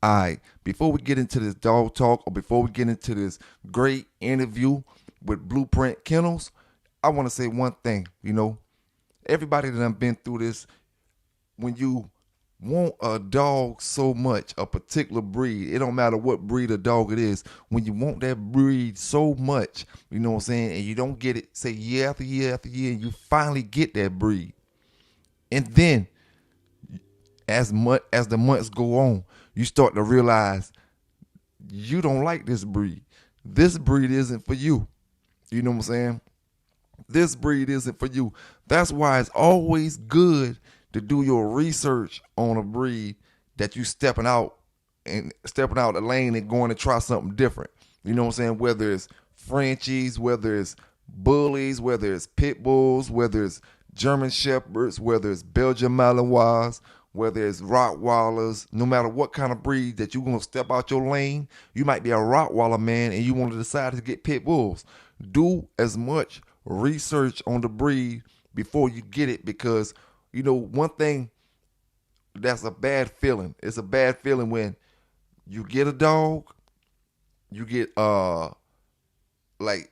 All right, before we get into this dog talk or before we get into this great interview with Blueprint Kennels, I want to say one thing. Everybody that done been through this, when you want a dog so much, a particular breed, it don't matter what breed of dog it is, when you want that breed so much, you know what I'm saying, and you don't get it, say year after year after year, and you finally get that breed. And then as the months go on, you start to realize you don't like this breed. This breed isn't for you. You know what I'm saying? This breed isn't for you. That's why it's always good to do your research on a breed that you stepping out the lane and going to try something different. You know what I'm saying? Whether it's Frenchies, whether it's bullies, whether it's pit bulls, whether it's German shepherds, whether it's Belgian Malinois, whether it's Rottweilers, no matter what kind of breed that you're going to step out your lane, you might be a Rottweiler man and you want to decide to get pit bulls. Do as much research on the breed before you get it, because one thing that's a bad feeling. It's a bad feeling when you get a dog, you get like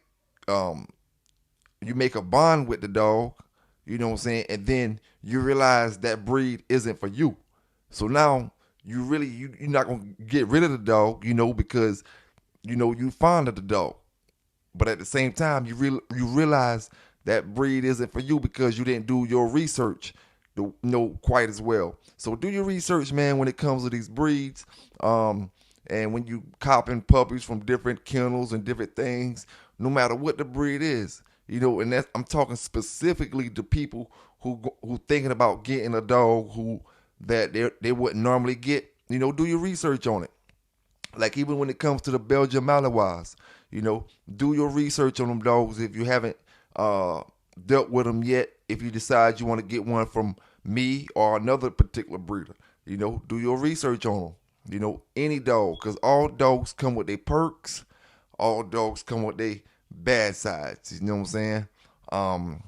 you make a bond with the dog, you know what I'm saying, and then you realize that breed isn't for you. So now you're not gonna get rid of the dog, because you fond of the dog. But at the same time, you realize that breed isn't for you because you didn't do your research to know quite as well. So do your research, man, when it comes to these breeds. And when you copping puppies from different kennels and different things, no matter what the breed is, and that's, I'm talking specifically to people who thinking about getting a dog that they wouldn't normally get. Do your research on it. Like even when it comes to the Belgian Malinois, do your research on them dogs if you haven't dealt with them yet. If you decide you want to get one from me or another particular breeder, do your research on them. Any dog, because all dogs come with their perks. All dogs come with their bad sides. You know what I'm saying?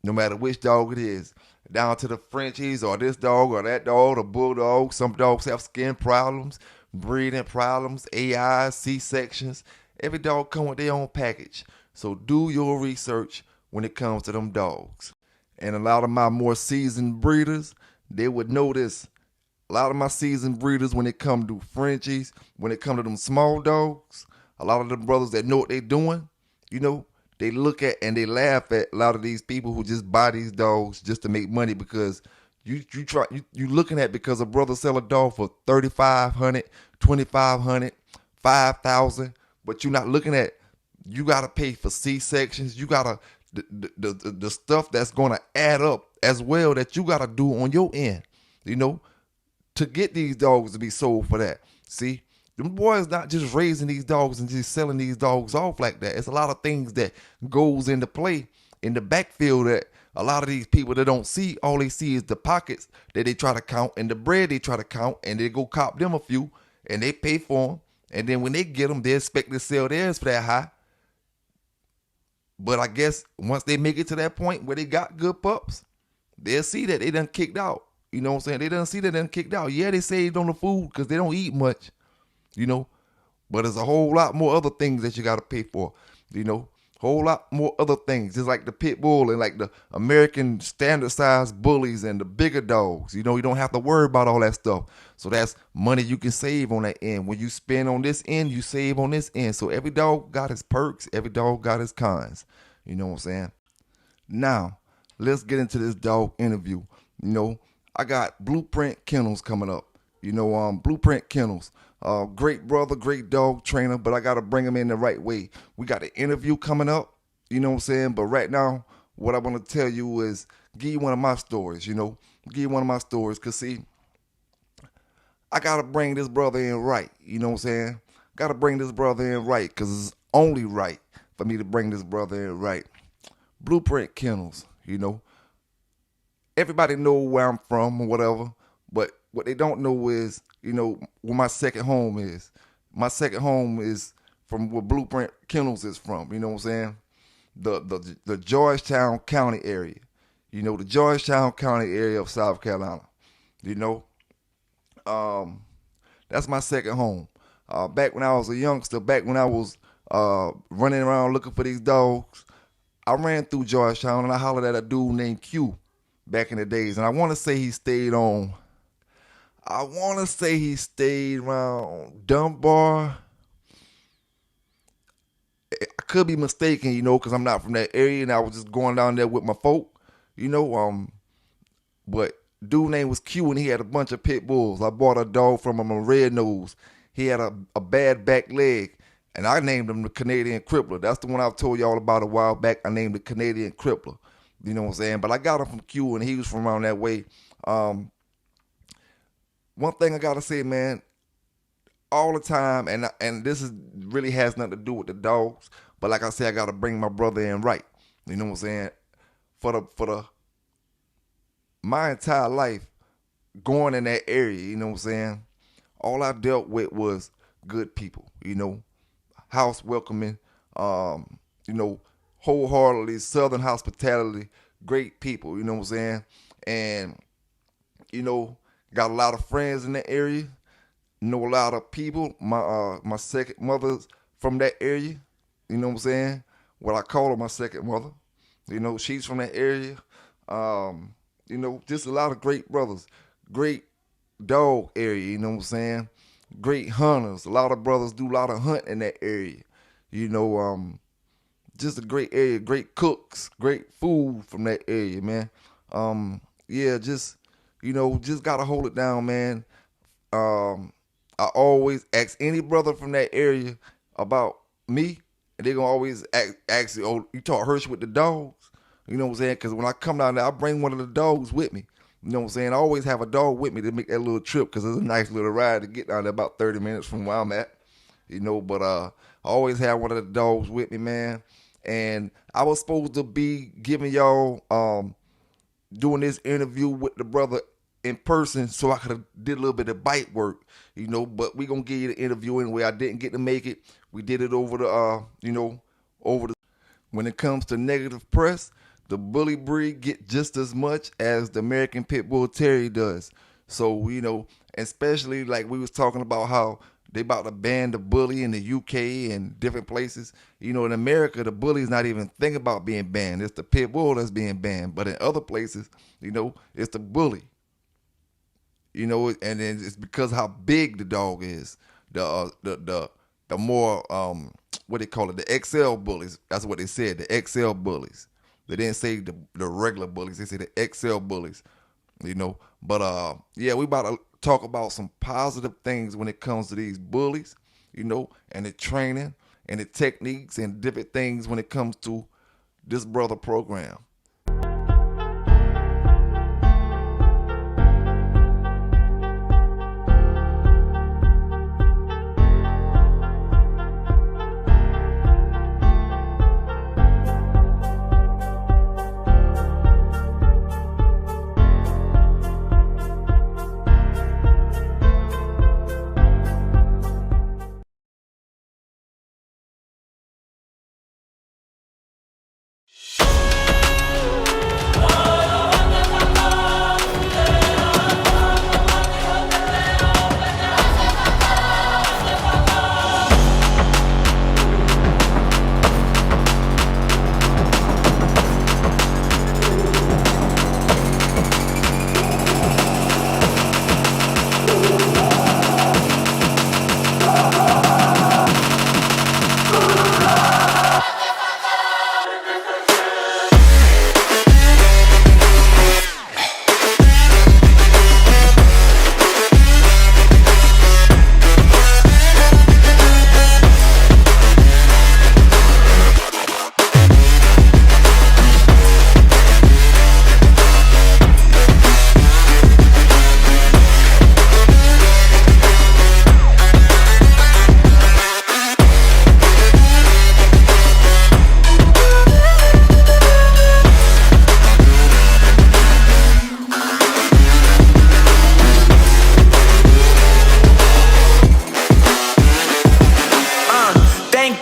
No matter which dog it is, down to the Frenchies or this dog or that dog, the bulldog. Some dogs have skin problems, breathing problems, AIs, C-sections. Every dog come with their own package. So do your research when it comes to them dogs. And a lot of my more seasoned breeders, they would know this. A lot of my seasoned breeders, when it come to Frenchies, when it come to them small dogs, a lot of the brothers that know what they doing, they look at and they laugh at a lot of these people who just buy these dogs just to make money, because you looking at, because a brother sell a dog for $3,500, $2,500, $5,000, but you're not looking at, you gotta pay for C-sections, you gotta the stuff that's gonna add up as well that you gotta do on your end, to get these dogs to be sold for that. See, them boys not just raising these dogs and just selling these dogs off like that. It's a lot of things that goes into play in the backfield that a lot of these people that don't see, all they see is the pockets that they try to count and the bread they try to count, and they go cop them a few and they pay for them. And then when they get them, they expect to sell theirs for that high. But I guess once they make it to that point where they got good pups, they'll see that they done kicked out. You know what I'm saying? They done see that they done kicked out. Yeah, they saved on the food because they don't eat much, but there's a whole lot more other things that you got to pay for, whole lot more other things. Just like the pit bull and like the American standard size bullies and the bigger dogs. You don't have to worry about all that stuff. So that's money you can save on that end. When you spend on this end, you save on this end. So every dog got his perks. Every dog got his cons. You know what I'm saying? Now, let's get into this dog interview. I got Blueprint Kennels coming up. Blueprint Kennels. Great brother, great dog trainer, but I got to bring him in the right way. We got an interview coming up, you know what I'm saying? But right now, what I want to tell you is give you one of my stories, give you one of my stories. Because, see, I got to bring this brother in right, you know what I'm saying? Got to bring this brother in right, because it's only right for me to bring this brother in right. Blueprint Kennels, Everybody know where I'm from or whatever, but what they don't know is, where my second home is. My second home is from where Blueprint Kennels is from, you know what I'm saying? The Georgetown County area. The Georgetown County area of South Carolina. That's my second home. Back when I was a youngster, back when I was running around looking for these dogs, I ran through Georgetown and I hollered at a dude named Q back in the days. And I want to say he stayed around Dunbar. I could be mistaken, because I'm not from that area and I was just going down there with my folk, but dude name was Q and he had a bunch of pit bulls. I bought a dog from him, a red nose. He had a bad back leg and I named him the Canadian Crippler. That's the one I told y'all about a while back. I named the Canadian Crippler. You know what I'm saying? But I got him from Q and he was from around that way. One thing I gotta say, man, all the time, and this is really has nothing to do with the dogs, but like I said, I gotta bring my brother in right. You know what I'm saying? For my entire life going in that area, you know what I'm saying? All I dealt with was good people, house welcoming, wholeheartedly, southern hospitality, great people, you know what I'm saying? And, got a lot of friends in that area, know a lot of people. My second mother's from that area, you know what I'm saying? What I call her my second mother. She's from that area. Just a lot of great brothers, great dog area, you know what I'm saying? Great hunters. A lot of brothers do a lot of hunting in that area. Just a great area, great cooks, great food from that area, man. Just gotta hold it down, man. I always ask any brother from that area about me, and they're gonna always ask you, oh, you talk Hirsch with the dogs? You know what I'm saying? Because when I come down there, I bring one of the dogs with me. You know what I'm saying? I always have a dog with me to make that little trip because it's a nice little ride to get down there, about 30 minutes from where I'm at. But I always have one of the dogs with me, man. And I was supposed to be giving y'all doing this interview with the brother in person so I could have did a little bit of bite work, but we gonna give you the interview anyway. I didn't get to make it. We did it over the when it comes to negative press, the bully breed get just as much as the American Pit Bull Terrier does. So, especially like we was talking about how they about to ban the bully in the UK and different places. In America, the bully's not even thinking about being banned. It's the pit bull that's being banned. But in other places, it's the bully. And then it's because how big the dog is. The more what they call it, the XL bullies. That's what they said, the XL bullies. They didn't say the regular bullies. They said the XL bullies. But we about to talk about some positive things when it comes to these bullies, and the training and the techniques and different things when it comes to this brother program.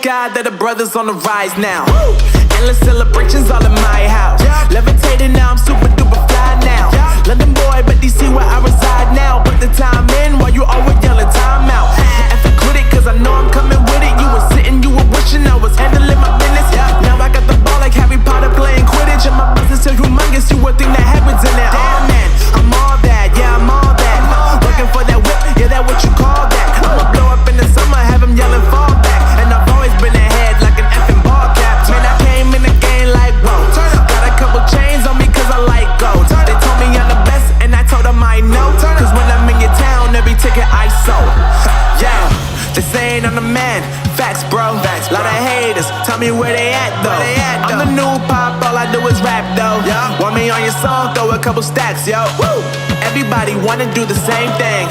God that the brothers on the rise now. Endless celebrations all in my house. Levitating now, I'm super duper fly now. London boy, but DC where I reside now. Put the time in while you always yelling time out. If you quit it, cause I know I'm coming with it. You were sitting, you were wishing I was handling my business. Now I got the ball like Harry Potter playing Quidditch. And my business is humongous, you would think that heaven's in it. Oh man, I'm all that, yeah, I'm all that. Looking for that whip, yeah, that what you call that. I'ma blow up in the summer, have him yelling fall back. And I've always been ahead like an effing ball cap. Man, I came in the game like, whoa. Got a couple chains on me cause I like gold. They told me I'm the best and I told them I know. Cause when I'm in your town, every ticket I sold. Yeah, they saying I'm the man. Facts, bro. Lot of haters, tell me where they at though. I'm the new pop, all I do is rap though. Want me on your song, throw a couple stacks, yo. Woo! Everybody wanna do the same thing.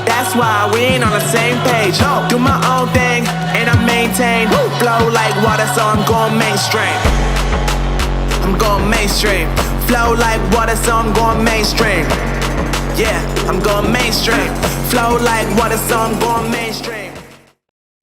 That's why we ain't on the same page. Do my own thing, and I maintain. Flow like water, so I'm going mainstream. I'm going mainstream. Flow like water, so I'm going mainstream. Yeah, I'm going mainstream. Flow like water, so I'm going mainstream.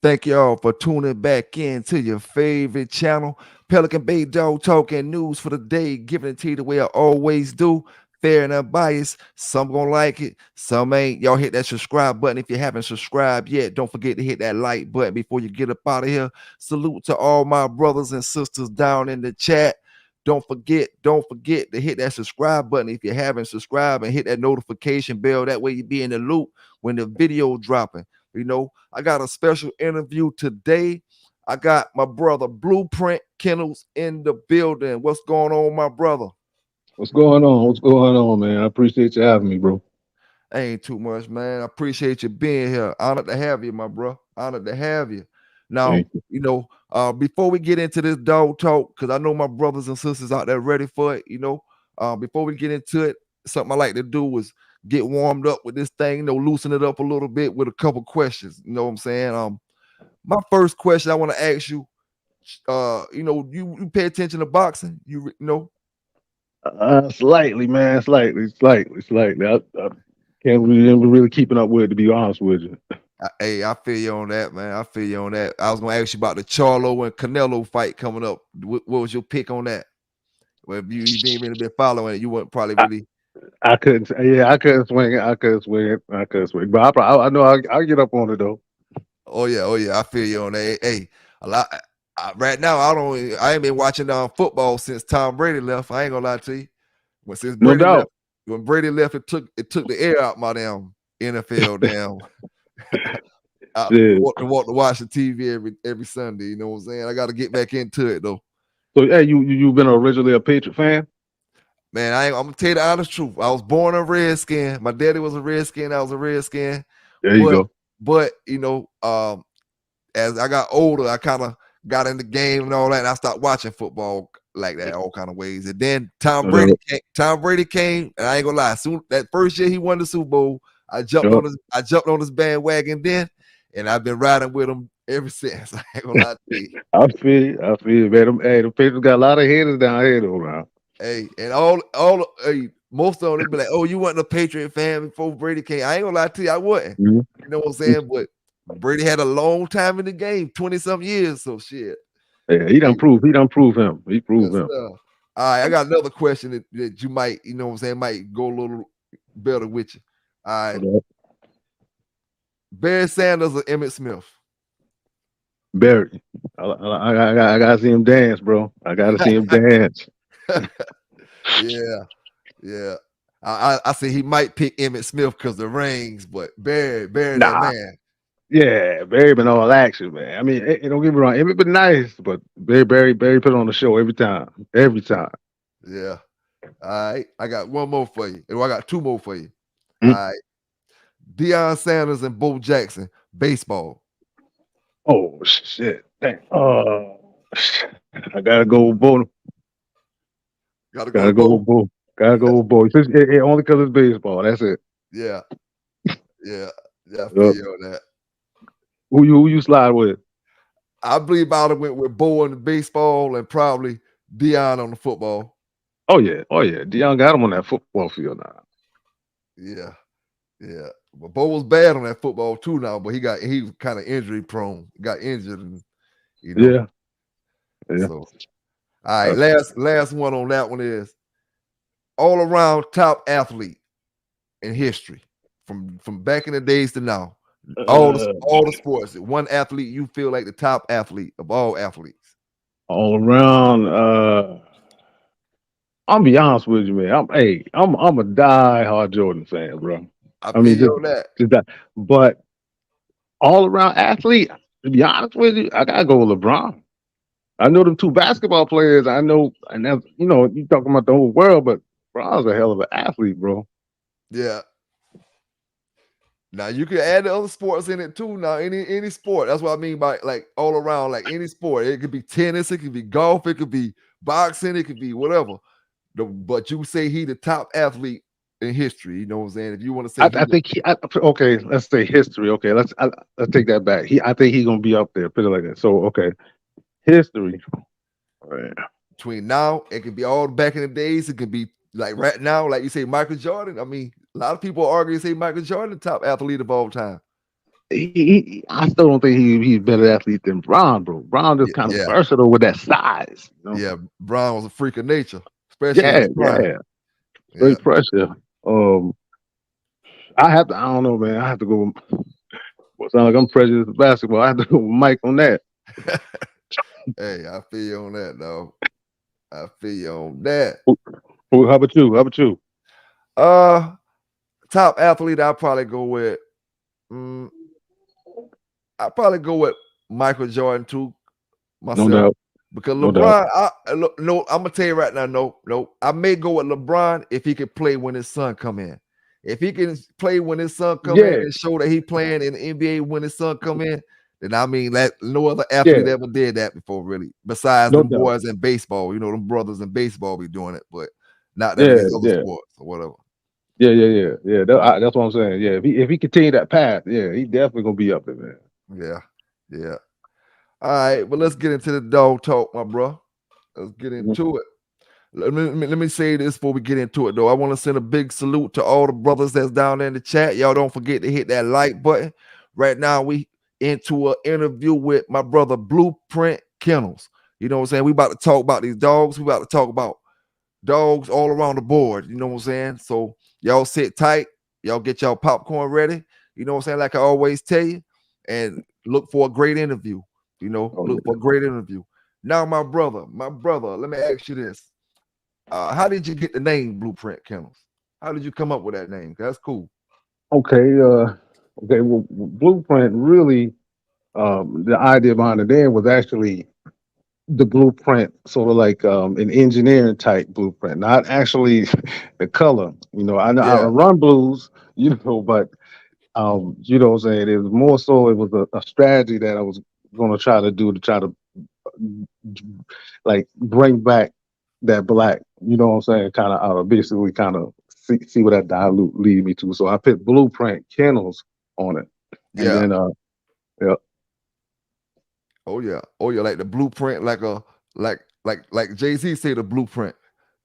Thank y'all for tuning back in to your favorite channel, Pelican Bay Dog Talking News for the day, giving it to you the way I always do, fair and unbiased. Some gonna like it, some ain't. Y'all hit that subscribe button if you haven't subscribed yet. Don't forget to hit that like button before you get up out of here. Salute to all my brothers and sisters down in the chat. Don't forget to hit that subscribe button if you haven't subscribed, and hit that notification bell. That way you be in the loop when the video dropping. You know, I got a special interview today. I got my brother Blueprint Kennels in the building. What's going on, my brother? What's going on? What's going on, man? I appreciate you having me, bro. Ain't too much, man. I appreciate you being here. Honored to have you, my bro. Honored to have you. Now, Thank you. you know, before we get into this dog talk, because I know my brothers and sisters out there ready for it, you know, before we get into it, something I like to do is get warmed up with this thing, you know, loosen it up a little bit with a couple questions. You know what I'm saying? My first question I want to ask you, you know, you pay attention to boxing? You know? Slightly, man. Slightly. I can't really keeping up with it, to be honest with you. Hey, I feel you on that, man. I feel you on that. I was gonna ask you about the Charlo and Canelo fight coming up. What was your pick on that? Well, if you didn't really been following it, you wouldn't probably I, really. I couldn't. Yeah, I couldn't swing it. I couldn't swing it. But I know I'll get up on it though. Oh yeah. I feel you on that. Hey, a lot. Right now, I ain't been watching football since Tom Brady left. I ain't gonna lie to you. Since No Brady left, doubt. when Brady left, it took the air out my damn NFL damn. I Yeah. want to watch the TV every Sunday. You know what I'm saying? I got to get back into it though. So hey, you been originally a Patriot fan? Man, I'm gonna tell you the honest truth. I was born a Redskin. My daddy was a Redskin. I was a Redskin. There you go. But you know, as I got older, I kind of got in the game and all that, and I stopped watching football like that, all kind of ways. And then Tom Brady came, and I ain't gonna lie. Soon that first year he won the Super Bowl, I jumped on his bandwagon then, and I've been riding with him ever since. I ain't gonna lie to you. I feel, man. The Patriots got a lot of haters down here though, man. Hey, and most of them be like, "Oh, you wasn't a Patriot fan before Brady came." I ain't gonna lie to you, I wasn't. Mm-hmm. You know what I'm saying? But Brady had a long time in the game, 20-some years. So shit. Yeah, he done proved him. He proved him. All right, I got another question that you might, you know what I'm saying, might go a little better with you. All right. Barry Sanders or Emmitt Smith? Barry. I gotta see him dance, bro. I gotta see him dance. Yeah. I say he might pick Emmitt Smith because the rings, but Barry that Nah. man. Yeah, Barry been all action, man. I mean, don't get me wrong, Emmett been nice, but Barry put on the show every time. Every time. Yeah. All right. I got one more for you. I got two more for you. Mm-hmm. All right. Deion Sanders and Bo Jackson, baseball. Oh shit. Dang. I gotta go with Bo. Gotta go with Bo. Gotta go with Bo. Only because it's baseball. That's it. Yeah. I feel you on that. Who you slide with? I believe I would have went with Bo on the baseball and probably Deion on the football. Oh yeah. Deion got him on that football field now. Yeah. But Bo was bad on that football too now, but he was kind of injury prone. Got injured and you know. Yeah. So all right, last one on that one is all around top athlete in history, from back in the days to now. All the sports. One athlete you feel like the top athlete of all athletes. all around. I'm be honest with you, man. I'm a die-hard Jordan fan, bro. I I feel mean, you on that. just that. But all around athlete, to be honest with you, I gotta go with LeBron. I know them two basketball players. I know, and that's, you talking about the whole world, but LeBron's a hell of an athlete, bro. Yeah. Now you can add the other sports in it too. Now any sport. That's what I mean by like all around, like any sport. It could be tennis, it could be golf, it could be boxing, it could be whatever. But you say he the top athlete in history. You know what I'm saying? If you want to say I think okay. Let's say history. Okay, let's take that back. I think he's gonna be up there, put it like that. So okay, history. Man. between now, it could be all back in the days. It could be like right now, like you say, Michael Jordan. I mean, a lot of people argue and say Michael Jordan the top athlete of all time. I still don't think he's a better athlete than Bron, bro. Bron just kind of Yeah, versatile with that size. yeah. Brown was a freak of nature, especially in Yeah, his prime. yeah. Yeah, Straight pressure. I don't know, man. I have to go. Well, sound like I'm prejudiced to basketball. I have to go with Mike on that. hey, I feel you on that, though. I feel you on that. How about you? How about you? Uh, top athlete, I'll probably go with. Mm, I'll probably go with Michael Jordan too, No myself. doubt. Because No doubt. LeBron, no, I'm gonna tell you right now, no. I may go with LeBron if he can play when his son come in. If he can play when his son come in Yeah, and show that he playing in the NBA when his son come in, then I mean that no other athlete yeah. ever did that before, really. Besides No them doubt. boys in baseball, them brothers in baseball be doing it, but not none of Yeah, these other yeah. sports or whatever. Yeah. That's what I'm saying. Yeah, if he continue that path, yeah, he definitely gonna be up there, man. Yeah, yeah. All right, but let's get into the dog talk, my bro. Let's get Mhm. into it. Let me say this before we get into it, though. I want to send a big salute to all the brothers that's down there in the chat. Y'all don't forget to hit that like button. Right now, we into an interview with my brother Blueprint Kennels. You know what I'm saying? We about to talk about these dogs. We about to talk about dogs all around the board. You know what I'm saying? So y'all sit tight. Y'all get y'all popcorn ready. You know what I'm saying? Like I always tell you, and look for a great interview. Oh, Look for a great interview. Now, my brother, let me ask you this. How did you get the name Blueprint Kennels? How did you come up with that name? That's cool. okay. Okay. Well, Blueprint really. The idea behind the name was actually the blueprint, sort of like an engineering type blueprint, not actually the color. I know I Yeah, run blues, but you know what I'm saying? It was more so it was a strategy that I was gonna try to do to try to like bring back that black, you know what I'm saying, kind of basically kind of see what that dilute lead me to. So I put blueprint kennels on it. And yeah. then yeah, Oh yeah. Like the blueprint, like Jay-Z say the blueprint.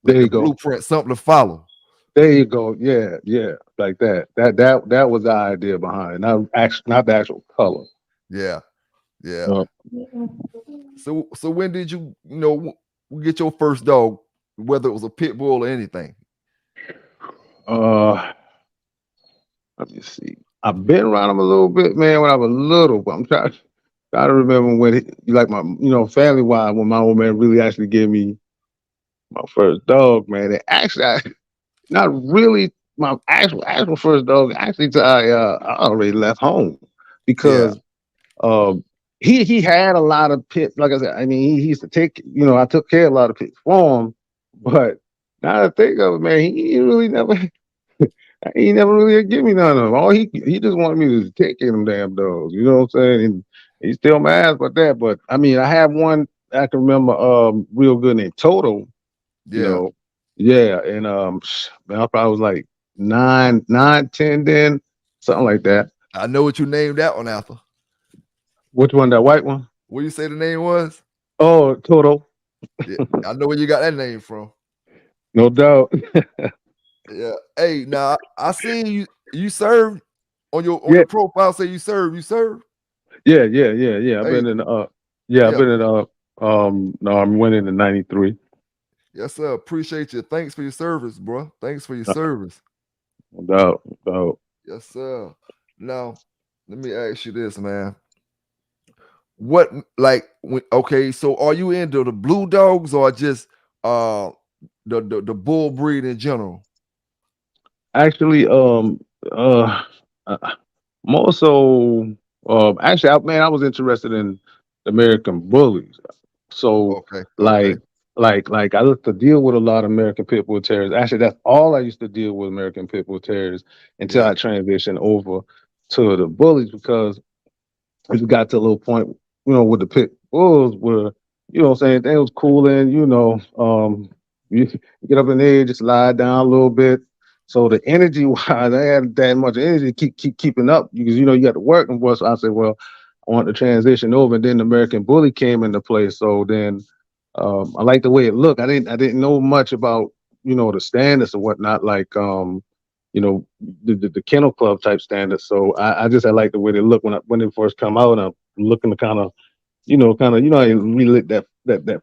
Like there the you go. blueprint, something to follow. There you go. Yeah, yeah, like that. That was the idea behind it. Not the actual color. Yeah, yeah. Uh, So when did get your first dog, whether it was a pit bull or anything? uh, Let me see. I've been around him a little bit, man, when I was little, but I'm trying to remember when like my family wise when my old man really actually gave me my first dog, man. And actually, not really my actual first dog. Actually, till I already left home Yeah, because Um, he had a lot of pits. Like I said, I mean, he used to take. I took care of a lot of pits for him. But now that I think of it, man, he really never. He never really give me none of them. All he just wanted me to take care of them damn dogs. You know what I'm saying? And he's still my ass about that. But I mean, I have one I can remember real good named Toto. You yeah. know, yeah, and man, I probably was like 9, 10 then, something like that. I know what you named that one after. Which one? That white one? What you say the name was? Oh, Toto. Yeah, I know where you got that name from. No doubt. Yeah. Hey, now I seen you served on Yeah, your profile. Say you serve. You serve. yeah. I've Hey, been in yeah, I've yeah, been in no, I went in '93. Yes, sir. Appreciate you. Thanks for your service, bro. Thanks for your No service. doubt, no doubt. Yes, sir. Now, let me ask you this, man. What okay, so are you into the blue dogs or just uh the bull breed in general? Actually, uh, uh more so, actually, man, I was interested in the American bullies. So, Okay, okay. like, like I used to deal with a lot of American Pit Bull Terriers. Actually, that's all I used to deal with, American Pit Bull Terriers, until Yeah, I transitioned over to the bullies, because it got to a little point, with the pit bulls where, what I'm saying, things was cooling, you get up in there, just lie down a little bit. So the energy wise, I had that much energy to keep keeping up, because you got to work and what. So I said, well, I want to transition over, and then the American Bully came into play. So then, I like the way it looked. I didn't know much about, the standards and whatnot, like, you know, the kennel club type standards. So I just, I like the way they look when they first come out. I'm looking to how you relit that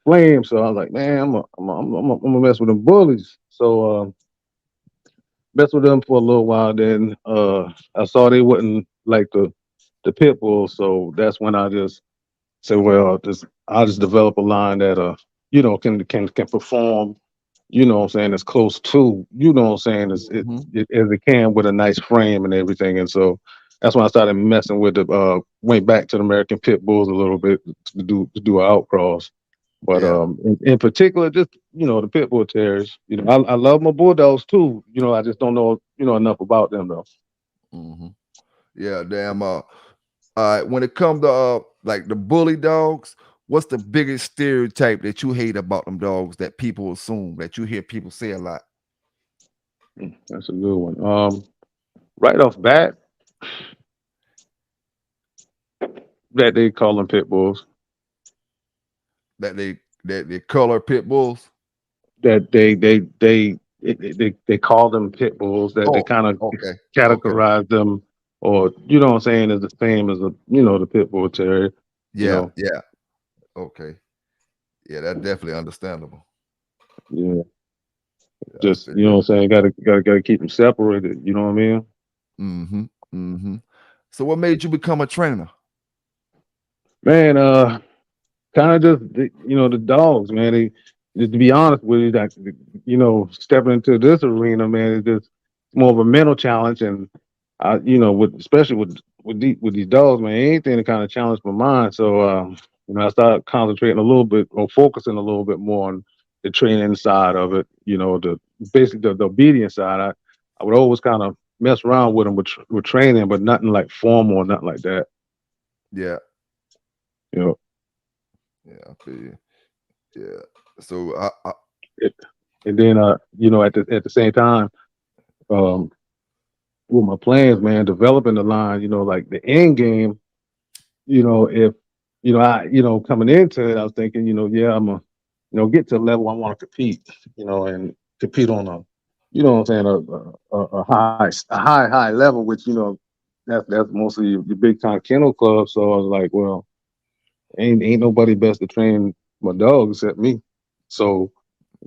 flame. So I was like, man, I'm gonna mess with them bullies. So mess with them for a little while. Then I saw they wouldn't like the pit bull. So that's when I just said, well, I'll just develop a line that can perform, what I'm saying, as close to, what I'm saying, hmm as it can, with a nice frame and everything. And so that's when I started messing with went back to the American Pit Bulls a little bit to do an outcross. But yeah. in particular, just, the Pit Bull Terriers. I love my Bulldogs too. I just don't know, enough about them though. hmm Yeah, damn. All right. When it comes to like the bully dogs, what's the biggest stereotype that you hate about them dogs that people assume that you hear people say a lot? That's a good one. Right off bat, that they call them pit bulls. That they color pit bulls? That they call them pit bulls, that they Oh, kind of okay, okay. categorize them, or, what I'm saying, is the same as the pit bull terrier. you Yeah, know yeah. Okay. Yeah, that's definitely understandable. yeah, Yeah, I just, feel you. what I'm saying, gotta keep them separated, you know what I mean. Mhm. Mhm. So what made you become a trainer? Man, kind of just the dogs, man. Just to be honest with you, that, stepping into this arena, man, is just more of a mental challenge. And with, especially with these dogs, man, anything to kind of challenge my mind. So I started concentrating a little bit, or focusing a little bit more on the training side of it. The basically the obedience side. I would always kind of mess around with them with training, but nothing like formal or nothing like that. Yeah. You know, Yeah, I feel you. Yeah. So it, and then at the same time, um, with my plans, man, developing the line, like the end game, if coming into it, I was thinking, yeah, I'm a, get to a level I want to compete, and compete on a, what I'm saying, a high level, which, that's mostly your big time kennel club. So I was like, well, ain't nobody best to train my dog except me. So,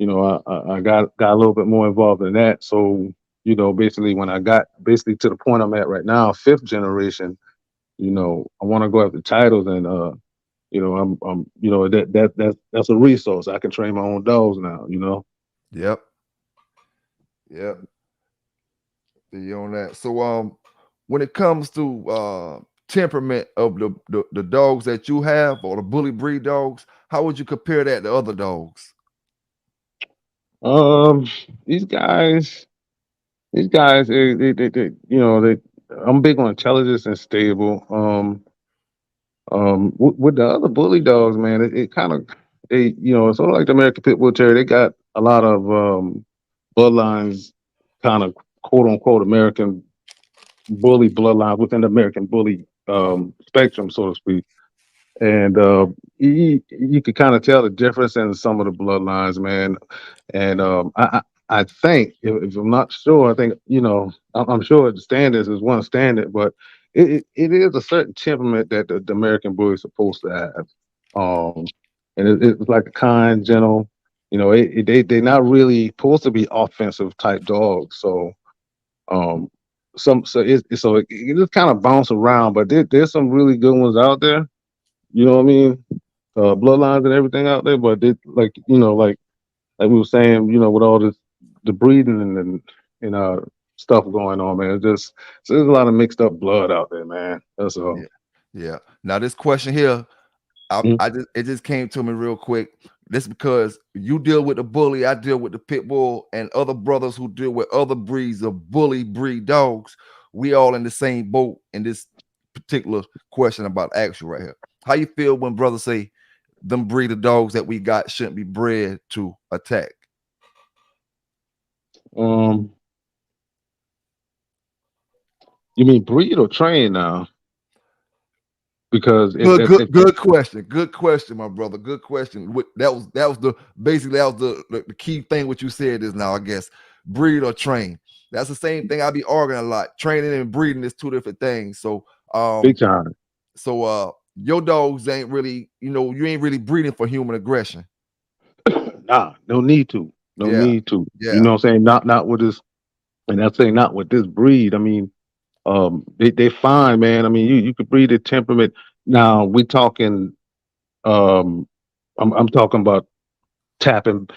I got a little bit more involved in that. So, basically, when I got basically to the point I'm at right now, fifth generation, I want to go after titles. And I'm that's a resource. I can train my own dogs now. yep. Yep. Feel you on that. So when it comes to temperament of the dogs that you have or the bully breed dogs, how would you compare that to other dogs? Um, these guys, I'm big on intelligence and stable. With the other bully dogs, man, it kind of, sort of like the American Pit Bull Terrier. They got a lot of bloodlines, kind of quote unquote American bully bloodlines within the American bully spectrum, so to speak. And you could kind of tell the difference in some of the bloodlines, man. And I think, if I'm not sure, I think, I'm sure the standards is one standard, but it is a certain temperament that the American bully is supposed to have. Um, and it's like a kind, gentle. they're not really supposed to be offensive type dogs. So um, it just kind of bounce around. But there's some really good ones out there. You know what I mean? Bloodlines and everything out there. But it like like we were saying, with all this the breeding and stuff going on, man. So there's a lot of mixed up blood out there, man. That's all. Yeah. Yeah. Now this question here, Mm. it just came to me real quick. This because you deal with the bully, I deal with the pit bull, and other brothers who deal with other breeds of bully breed dogs. We all in the same boat in this particular question about action right here. How you feel when brothers say them breed of dogs that we got shouldn't be bred to attack? Um, you mean breed or train now? Because Good question. Good question, my brother. Good question. That was the basically that was the key thing. What you said is now, I guess, breed or train. That's the same thing. I be arguing a lot. Training and breeding is two different things. So big time. your dogs ain't really, you ain't really breeding for human aggression. Nah, no need to. No Yeah, need to. You yeah, know what I'm saying? Not with this, and I'm saying not with this breed. I mean, they fine, man. I mean, you could breed a temperament. Now we talking. Um, I'm talking about tapping.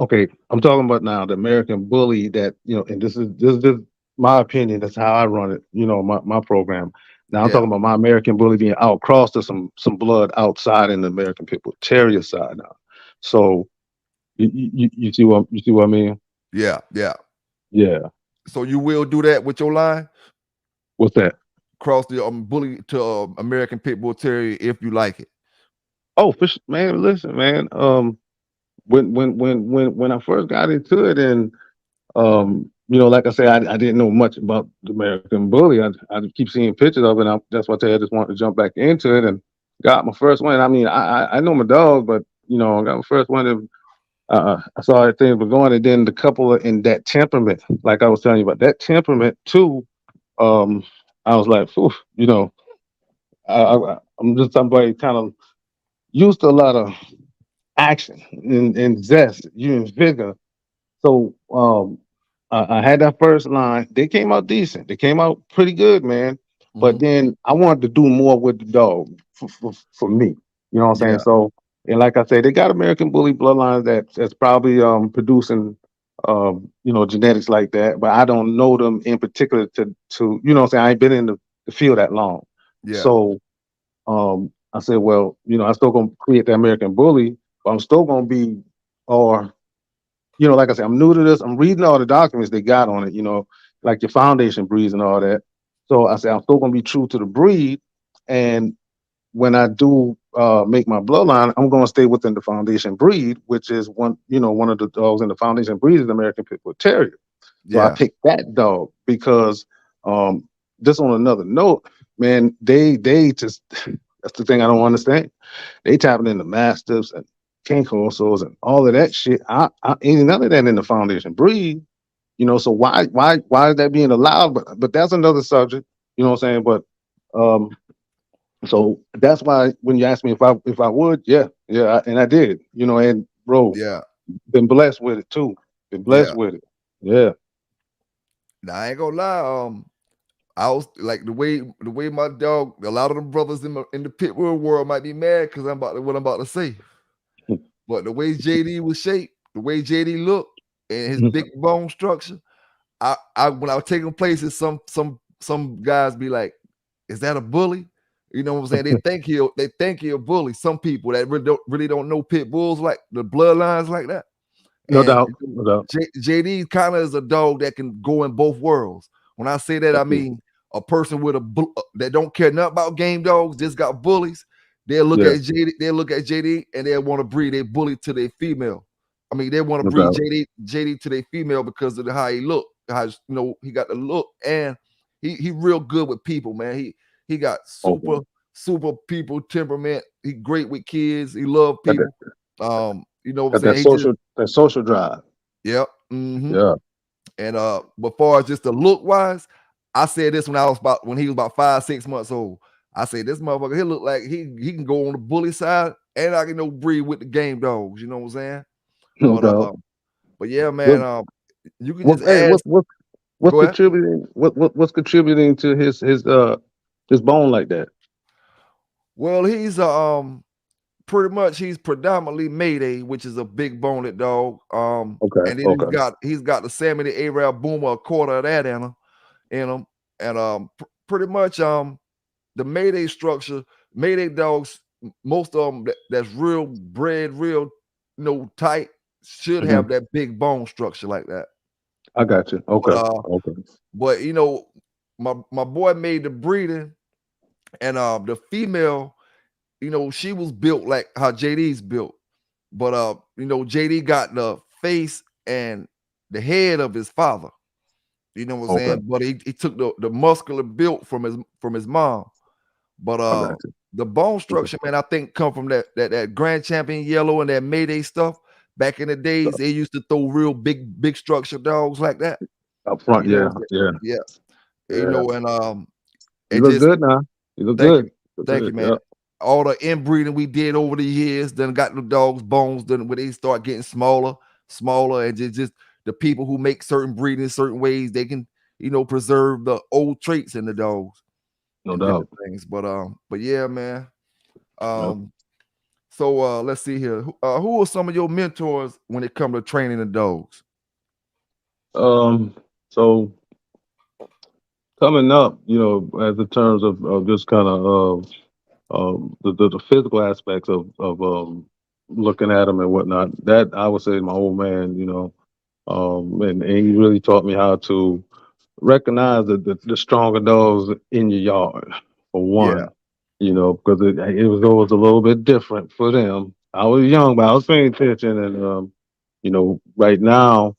Okay, I'm talking about now the American Bully that and this is my opinion. That's how I run it. My program. Now I'm yeah, talking about my American Bully being outcrossed to some blood outside in the American Pit Bull Terrier side now. So you see what I mean? yeah, yeah. Yeah. So you will do that with your line? What's that? Cross the bully to American Pit Bull Terrier if you like it. Oh, man, listen, man. When I first got into it, and like I said, I didn't know much about the American Bully. I keep seeing pictures of it. And that's why I just wanted to jump back into it and got my first one. I mean, I know my dog, but I got my first one. And, I saw that things were going, and then the couple in that temperament, like I was telling you about that temperament too. Um, I was like, Phew, I'm just somebody kind of used to a lot of action and zest, you and vigor. So I had that first line. They came out decent. They came out pretty good, man. But Hmm. then I wanted to do more with the dog for me. You know what I'm saying? Yeah, So and like I said, they got American Bully bloodlines that's probably producing genetics like that. But I don't know them in particular to what I'm saying. I ain't been in the field that long. yeah, So I said, well, I'm still gonna create the American Bully, but I'm still gonna be or like I said, I'm new to this. I'm reading all the documents they got on it, like your foundation breeds and all that. So I said, I'm still gonna be true to the breed. And when I do make my bloodline, I'm gonna stay within the foundation breed, which is one of the dogs in the foundation breed is the American Pit Bull Terrier. So I yeah, picked that dog because um just on another note, man, they just that's the thing I don't understand. They tapping into mastiffs and king corsos and all of that shit. I ain't none of that in the foundation breed. So why is that being allowed? But that's another subject. You know what I'm saying? But um, so that's why when you asked me if I would, yeah, and I did. And bro, yeah, been blessed with it too. Been blessed yeah. with it. Yeah. Now I ain't gonna lie. I was like the way my dog. A lot of the brothers in the pit bull world might be mad because what I'm about to say. But the way JD was shaped, the way JD looked, and his big bone structure, I when I was taking places, some guys be like, "Is that a bully?" You know what I'm saying? They think he a bully. Some people that really don't know pit bulls like the bloodlines like that. No And doubt. No doubt. JD kind of is a dog that can go in both worlds. When I say that, I mean a person with that don't care nothing about game dogs, just got bullies. They'll look Yeah. at JD. They'll look at JD and they'll want to breed a bully to their female. I mean, they want to No breed doubt. JD to their female because of how he look. How he got the look, and he real good with people, man. He got Okay. super people temperament. He great with kids. He love Got that, people. You know what I'm got that saying? He just social drive. Yep. Hmm. Yeah. And but far as just the look wise, I said this when he was about 5, 6 months old. I said this motherfucker, he look like he can go on the bully side and I can breed with the game dogs. You know what I'm saying? No But doubt. but yeah, What man. You can what just hey, ask. what's Go ahead. contributing what's contributing to his bone like that? Well, he's pretty much he's predominantly Mayday, which is a big boned dog. Okay, And then he's okay, got the Sammy the Arab Boomer, a quarter of that in him, and pretty much the Mayday structure, Mayday dogs, most of them that's real bred, real tight, should hmm have that big bone structure like that. I got you. But Okay, okay, my boy made the breeding, and the female, she was built like how JD's built. But JD got the face and the head of his father. You know what I'm okay. saying? But he took the muscular built from his mom. But I got you. the bone Okay. structure, man, I think come from that Grand Champion yellow and that Mayday stuff. Back in the days, So, they used to throw real big structure dogs like that. up front, You know yeah, what I'm yeah, saying? Yeah. yeah. And You it look just good now. You look thank you. good. Look Thank you, good. man. Yep. All the inbreeding we did over the years, then got the dogs' bones, then when they start getting smaller, and just the people who make certain breeding certain ways, they can, preserve the old traits in the dogs No and doubt. different things. But yeah, man. Yep. So let's see here. Who are some of your mentors when it comes to training the dogs? Um. So coming up, as in terms of just kind of the physical aspects of looking at them and whatnot. That I would say my old man, and he really taught me how to recognize the stronger dogs in your yard for Yeah, one. Because it was always a little bit different for them. I was young, but I was paying attention, and right now,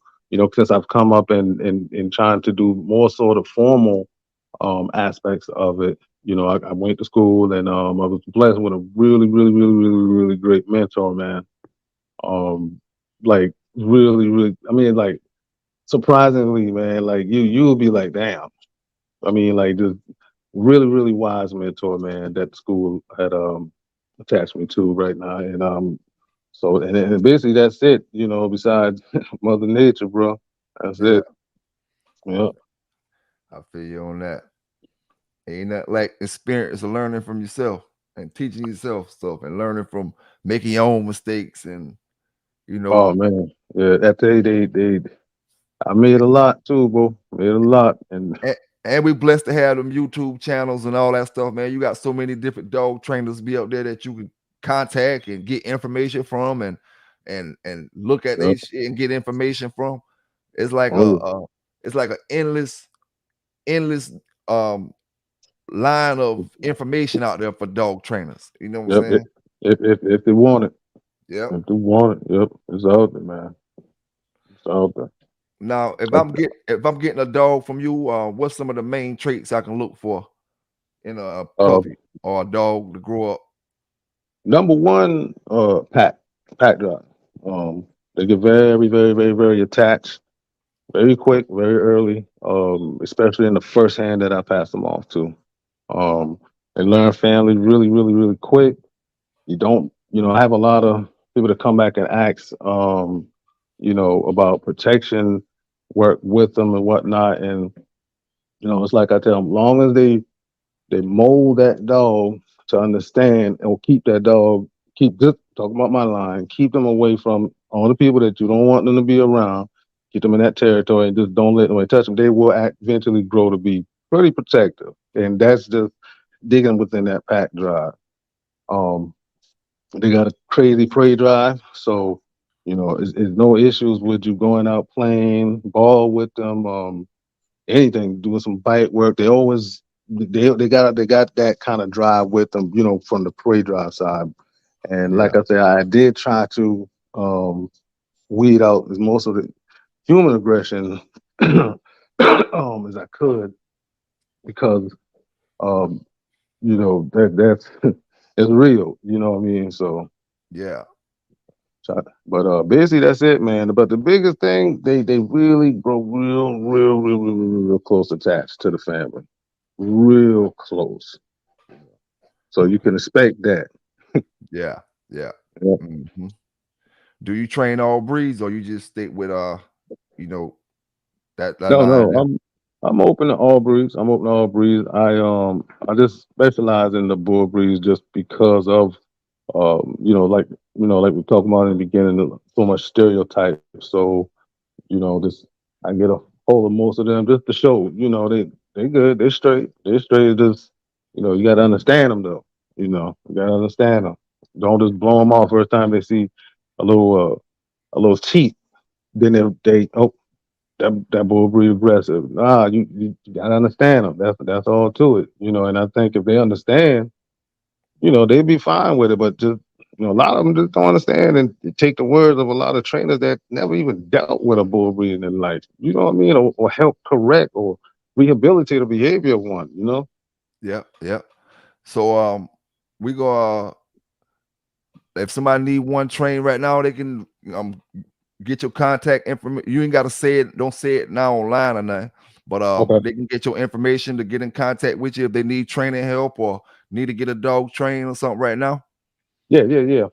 since I've come up and trying to do more sort of formal aspects of it. I went to school and I was blessed with a really, really, really, really, really great mentor, man. Like really, really, I mean, like surprisingly, man, like you'll be like, damn. I mean, like just really, really wise mentor, man, that the school had attached me to right now. And and basically that's it, besides Mother Nature, bro. That's yeah. it. Yeah. I feel you on that. Ain't that like experience of learning from yourself and teaching yourself stuff and learning from making your own mistakes and you Oh know man. Yeah, that they I made a lot too, bro. Made a lot, and and we blessed to have them YouTube channels and all that stuff, man. You got so many different dog trainers be out there that you can contact and get information from and look at yeah, these shit and get information from. It's like oh yeah, it's like an endless um line of information out there for dog trainers. You know what I'm yep. saying? If they want it, Yep. if they want it, yep, it's out there, man. It's out there. Now, if Uh, I'm getting a dog from you, what's some of the main traits I can look for in a uh, puppy or a dog to grow up? Number one, pack drive. They get very, very, very, very attached, very Okay. quick, very early. Especially in the first hand that I pass them off to. They learn family really, really, really quick. You don't, I have a lot of people that come back and ask, about protection work with them and whatnot. And, it's like I tell them, long as they mold that dog to understand and will keep that dog, keep just talking about my line, keep them away from all the people that you don't want them to be around, keep them in that territory and just don't let them touch them. They will eventually grow to be pretty protective. And that's just digging within that pack drive. Um, they got a crazy prey drive, so it's no issues with you going out playing ball with them. Anything, doing some bite work. They got that kind of drive with them, from the prey drive side. And Yeah, like I said, I did try to weed out as most of the human aggression as I could because that's it's real. You know what I mean? So. yeah, But basically that's it, man. But the biggest thing, they really grow real, real, real, real, real, real close attached to the family, real close. So you can expect that. yeah, yeah. Yeah. Mhm. Do you train all breeds or you just stick with you know, that No, line no, there? I'm open to all breeds. I'm open to all breeds. I just specialize in the bull breeds just because of like we talked about in the beginning, so much stereotype. So this I get a hold of most of them just to show they good, they straight. Just you got to understand them though. You got to understand them. Don't just blow them off first time they see a little cheat. Then they that bull breed aggressive. Nah, you gotta understand them. That's all to it. And I think if they understand, they'd be fine with it. But just a lot of them just don't understand and take the words of a lot of trainers that never even dealt with a bull breed in their life. You know what I mean? Or help correct or rehabilitate the behavior of one. Yep, yep. So we go if somebody need one train right now, they can get your contact information. You ain't gotta say it, don't say it now online or nothing. But Okay. they can get your information to get in contact with you if they need training help or need to get a dog trained or something right now. Yeah,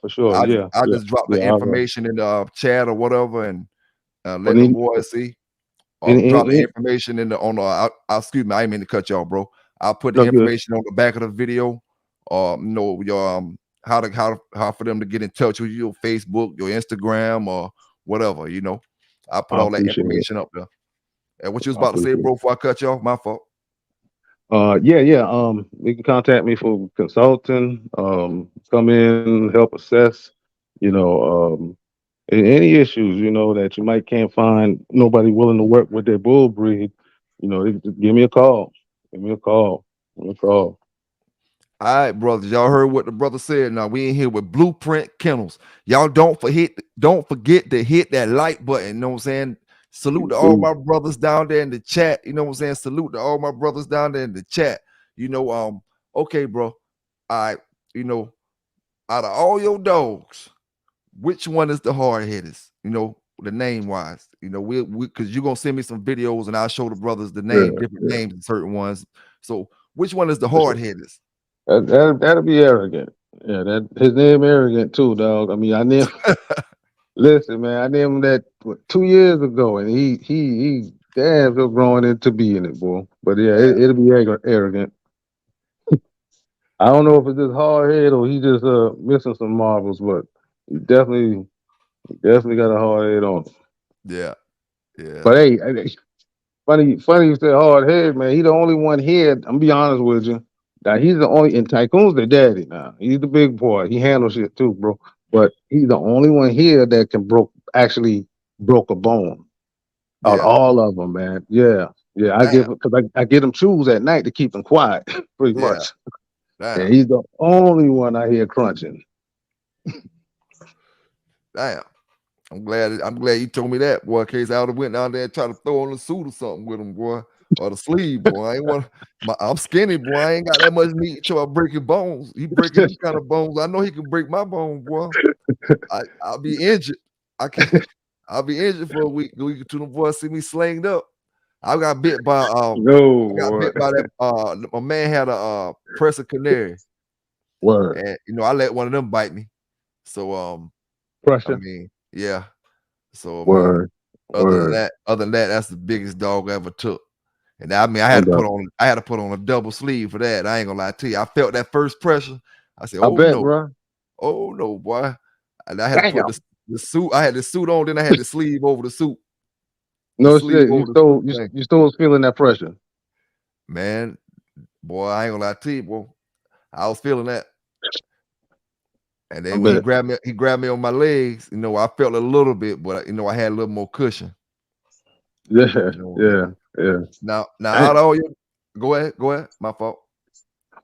for sure. Yeah, I'll yeah, just drop the yeah. I'll go. information in the chat or whatever and But let them boys see. Or drop the any information in the on the excuse me, I didn't mean to cut y'all, bro. I'll put the no good. information on the back of the video, or your how for them to get in touch with you, your Facebook, your Instagram, or whatever. I put I all that appreciate it. information up there. And what you was I about to say, appreciate bro, it. before I cut you off, my fault. Yeah. You can contact me for consulting. Come in, help assess. You know, any issues that you might can't find nobody willing to work with their bull breed. Just give me a call. Give me a call. Give me a call. All right, brothers. Y'all heard what the brother said. Now we in here with Blueprint Kennels. Y'all don't forget to hit that like button. You know what I'm saying? Salute to all Dude, my brothers down there in the chat. You know what I'm saying? Salute to all my brothers down there in the chat. Okay, bro. All right, you know, out of all your dogs, which one is the hard headed? The name wise. We because you're gonna send me some videos and I'll show the brothers the yeah, different yeah, names and certain ones. So which one is the for sure. hard headed? That'll be arrogant. Yeah, that his name arrogant too, dog. I mean, I named listen, man, I named him that 2 years ago, and he damn still growing into being it, boy. But yeah, it'll be arrogant. I don't know if it's just hard head or he just missing some marbles, but he definitely got a hard head on him. Yeah, yeah, But hey, funny you said hard head, man. He the only one here. I'm gonna be honest with you. That he's the only in Tycoon's the daddy now. He's the big boy. He handles shit too, bro. But he's the only one here that can actually broke a bone out of yeah. all of them, man. Yeah, yeah. I Damn, give because I get him chews at night to keep him quiet, pretty yeah, much. damn, And he's the only one I hear crunching. damn. I'm glad you told me that, boy. In case I would have went down there and tried to throw on a suit or something with him, boy, or the sleeve, boy. I ain't want. I'm skinny, boy. I ain't got that much meat. Try breaking bones. He breaking them kind of bones. I know he can break my bone, boy. I'll be injured. I can't. I'll be injured for a week or two. The boys see me slinged up. I got bit by No, I got boy. bit by that. My man had a presser canary, Word. and I let one of them bite me. So I Pressure. mean, yeah. So Word. Word. other than that, that's the biggest dog I ever took. And I mean, I No had to put doubt. on I had to put on a double sleeve for that. I ain't gonna lie to you. I felt that first pressure. I said, I bet, bro. oh no, boy. And I had to put Damn. the suit. I had the suit on, then I had the sleeve over the suit, the No sleeve shit. over the suit thing. You still was feeling that pressure. Man, boy, I ain't gonna lie to you, boy. I was feeling that. And I then when bet. he grabbed me on my legs, I felt a little bit, but I had a little more cushion. Yeah, Yeah. yeah, yeah. Now Damn. out of all your go ahead. My fault.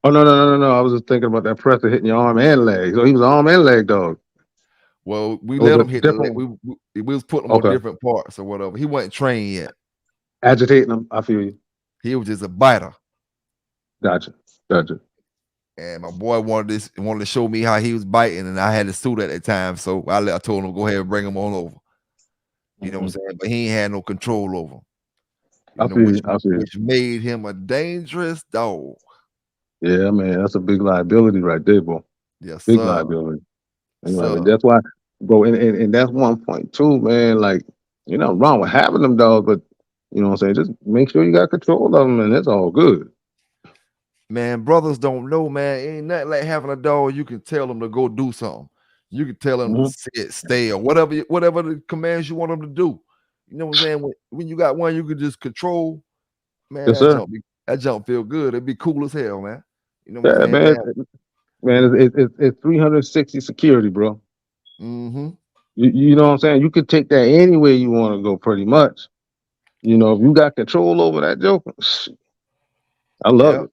Oh no. I was just thinking about that pressure hitting your arm and leg. So he was an arm and leg dog. Well, we It was let a him hit the leg. different one. We was putting him on Okay. different parts or whatever. He wasn't trained yet. Agitating them. I feel you. He was just a biter. Gotcha. Gotcha. And my boy wanted to show me how he was biting, and I had the suit at that time. So I told him go ahead and bring him on over. You know what I'm Hmm. saying? But he ain't had no control over him. I feel you. I feel you. Which made him a dangerous dog. Yeah, man. That's a big liability right there, boy. Yes, Big sir. liability. Big Sir. liability. That's why. bro. And that's one point too, man. Like, you're not wrong with having them dogs, but you know what I'm saying. Just make sure you got control of them, and it's all good. Man, brothers don't know, man. Ain't nothing like having a dog. You can tell them to go do something. You can tell them to Mhm. sit, stay, or whatever the commands you want them to do. You know what I'm saying? When you got one, you can just control. Man, Yes, sir. that jump feel good. It'd be cool as hell, man. You know what I'm Yeah, saying? man. Damn. Man, it's 360 security, bro. Mm-hmm. You know what I'm saying? You could take that anywhere you want to go, pretty much. You know, if you got control over that joker, I love Yeah. it.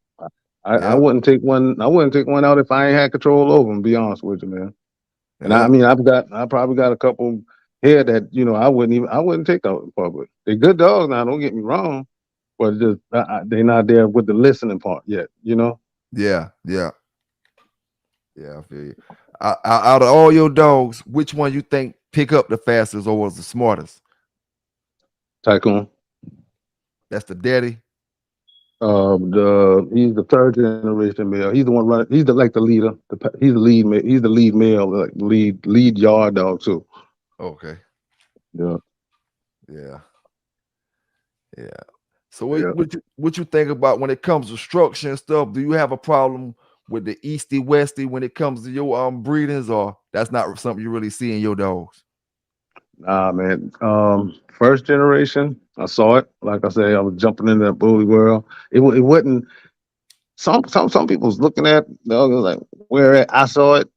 I Yeah. wouldn't take one. I wouldn't take one out if I ain't had control over them. Be honest with you, man. And I Yeah. mean, I probably got a couple here that I wouldn't take out in public. They're good dogs now. Don't get me wrong, but just they're not there with the listening part yet. You know, Yeah. Yeah. Yeah. I feel you. Out of all your dogs, which one you think pick up the fastest or was the smartest? Tycoon. That's the daddy. He's the third generation male. He's the one running. He's the like the leader. He's the lead. He's the lead male, like lead yard dog too. Okay. Yeah, Yeah. Yeah. So yeah. what you think about when it comes to structure and stuff? Do you have a problem with the easty westy when it comes to your breedings, or that's not something you really see in your dogs? Nah, man. First generation, I saw it. Like I say, I was jumping into that bully world. It wasn't. Some people was looking at the other like where I saw it.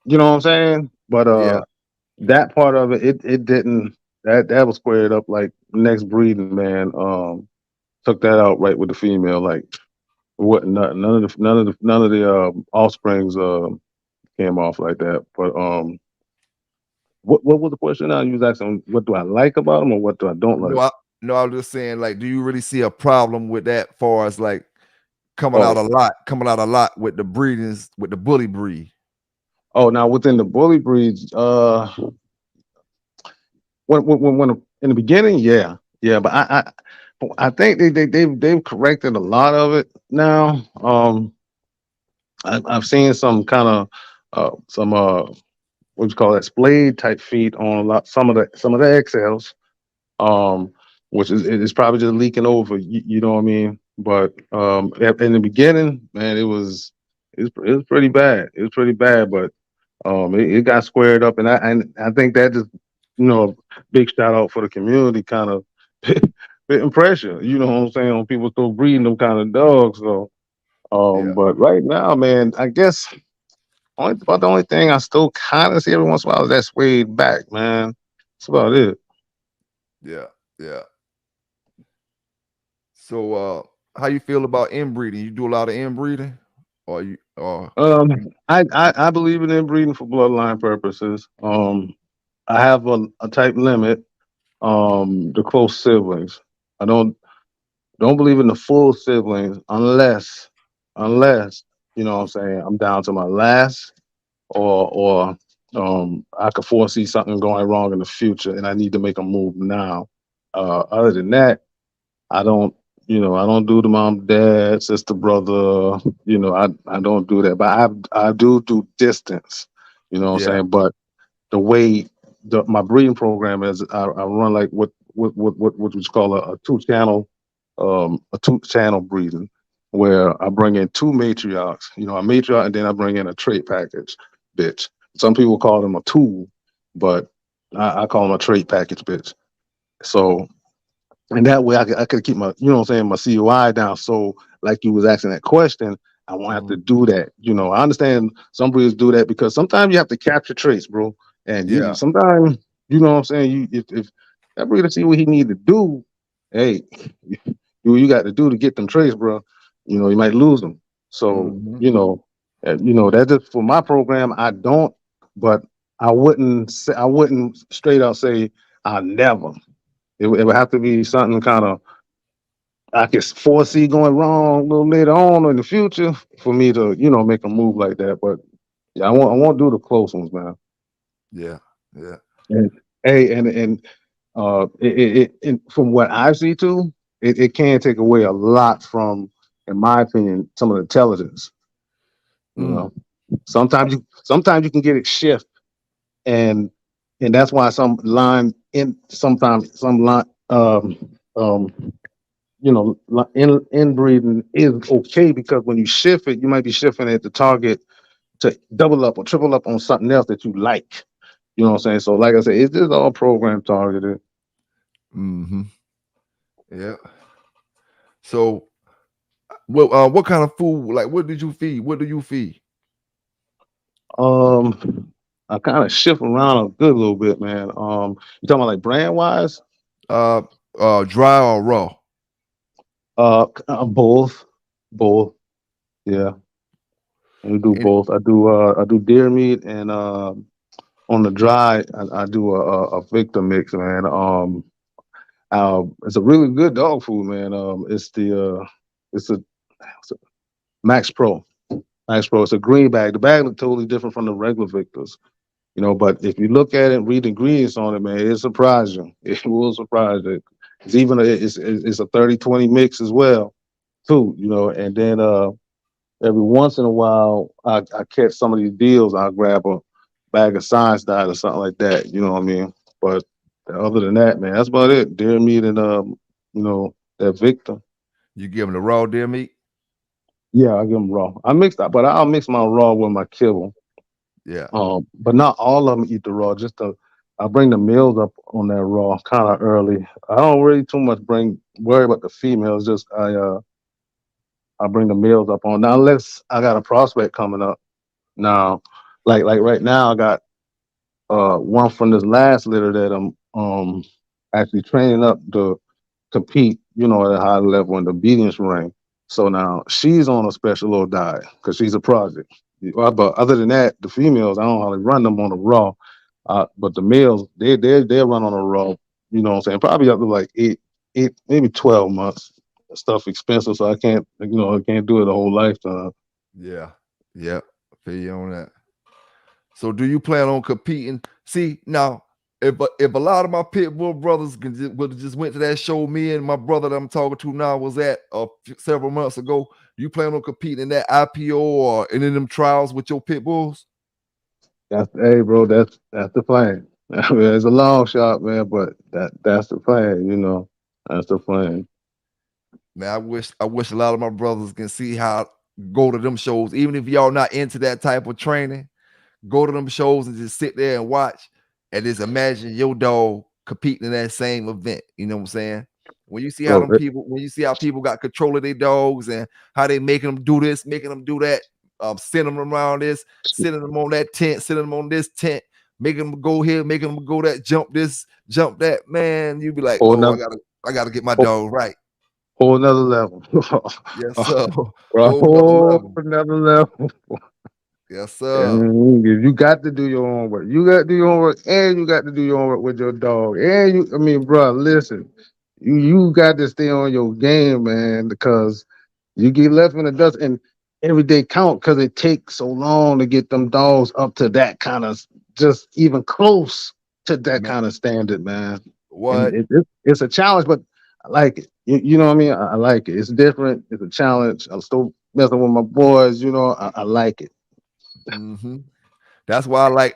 You know what I'm saying? But Yeah. that part of it didn't. That was squared up like next breeding, man. Took that out right with the female. Like it wasn't nothing. None of the offsprings came off like that. But what was the question now? You was asking what do I like about them or what do I don't No, like? I was just saying, like, do you really see a problem with that far as like Oh, coming out a lot with the breedings with the bully breed? oh, now within the bully breeds, when in the beginning, yeah, yeah, but I think they've corrected a lot of it now. I've seen some kind of some what you call that splayed type feet on a lot some of the XLs, um, which is it is probably just leaking over. You know what I mean? But in the beginning, man, it was pretty bad. It was pretty bad, but it got squared up, and I think that just big shout out for the community, kind of putting pressure. You know what I'm saying on people still breeding them kind of dogs. So, Yeah, but right now, man, I guess the only thing I still kind of see every once in a while is that suede back, man. That's about it. yeah, yeah. So how you feel about inbreeding? You do a lot of inbreeding? Or you or Um, I believe in inbreeding for bloodline purposes. I have a type limit. The close siblings. I don't believe in the full siblings unless you know what I'm saying I'm down to my last or I could foresee something going wrong in the future and I need to make a move now. Other than that, I don't I don't do the mom, dad, sister, brother. I don't do that. But I do distance. You know what I'm yeah, saying? But the way my breeding program is, I run like what would you call a two channel breeding, where I bring in two matriarchs, a matriarch, and then I bring in a trait package, bitch. Some people call them a tool, but I call them a trait package, bitch. So and that way I could keep my what I'm saying, my COI down. So like you was asking that question, I won't have to mhm, do that. I understand some breeders do that because sometimes you have to capture traits, bro. And you yeah, sometimes what I'm saying, if that breeder see what he need to do, hey, do what you got to do to get them traits, bro. You might lose them. So mhm, that's just for my program. I don't, but I wouldn't straight out say I never. It would have to be something kind of I can foresee going wrong a little later on in the future for me to, make a move like that. But yeah, I won't do the close ones, man. yeah, yeah, And hey, and from what I see too, it can take away a lot from, in my opinion, some of the intelligence. You mm, know, sometimes you can get it shift, and and that's why some line in sometimes some line um inbreeding is okay because when you shift it, you might be shifting it to target to double up or triple up on something else that you like. You know what I'm saying? So, like I said, it's just all program targeted. Mm-hmm. Yeah. So, what kind of food? Like, what did you feed? What do you feed? I kind of shift around a good little bit, man. You talking about like brand wise? Uh, dry or raw? Both, both. Yeah, I do And both. I do deer meat and on the dry, I do a Victor mix, man. It's a really good dog food, man. It's a Max Pro. Max Pro. It's a green bag. The bag looks totally different from the regular Victors, but if you look at it and read the ingredients on it, man, it surprise you. It will surprise you. It's a 30-20 mix as well, too. And then every once in a while, I catch some of these deals. I'll grab a bag of science diet or something like that. You know what I mean? But other than that, man, that's about it. Deer meat and that Victor. you give them the raw deer meat? Yeah, I give them raw. I mix that, but I'll mix my raw with my kibble. Yeah. But not all of them eat the raw. I bring the males up on that raw kind of early. I don't really too much worry about the females. Just I bring the males up on now unless I got a prospect coming up. Now, like right now, I got one from this last litter that I'm actually training up to compete, at a high level in the obedience ring. So now she's on a special little diet because she's a project. But other than that, the females, I don't hardly run them on the raw. But the males, they run on a raw. You know what I'm saying? Probably up to like eight, maybe 12 months. Stuff expensive, so I can't do it a whole lifetime. Yeah. Yeah. Feel you on that. So, do you plan on competing? See, now, if a lot of my pit bull brothers would have just went to that show me and my brother that I'm talking to now was at several months ago, you plan on competing in that IPO or any of them trials with your pit bulls? Hey, bro, that's the plan. I mean, it's a long shot, man, but that's the plan. That's the plan. Man, I wish a lot of my brothers can see how go to them shows, even if y'all not into that type of training. Go to them shows and just sit there and watch and just imagine your dog competing in that same event. You know what I'm saying? When you see how Bro, them people, when you see how people got control of their dogs and how they making them do this, making them do that, sending them around this, sending them on that tent, sending them on this tent, making them go here, making them go that, jump this, jump that. Man, you be like, whole oh, nother, I gotta get my whole, dog right. whole nother level. Yes, sir. Bro, Whole nother whole level. another level. Yes, sir. And you got to do your own work. You got to do your own work, and you got to do your own work with your dog. I mean, bro, listen, you got to stay on your game, man, because you get left in the dust, and every day count because it takes so long to get them dogs up to that kind of, just even close to that Man, kind of standard, man. And what? it's a challenge, but I like it. You know what I mean? I like it. It's different. It's a challenge. I'm still messing with my boys. I like it. Mm-hmm. That's why I like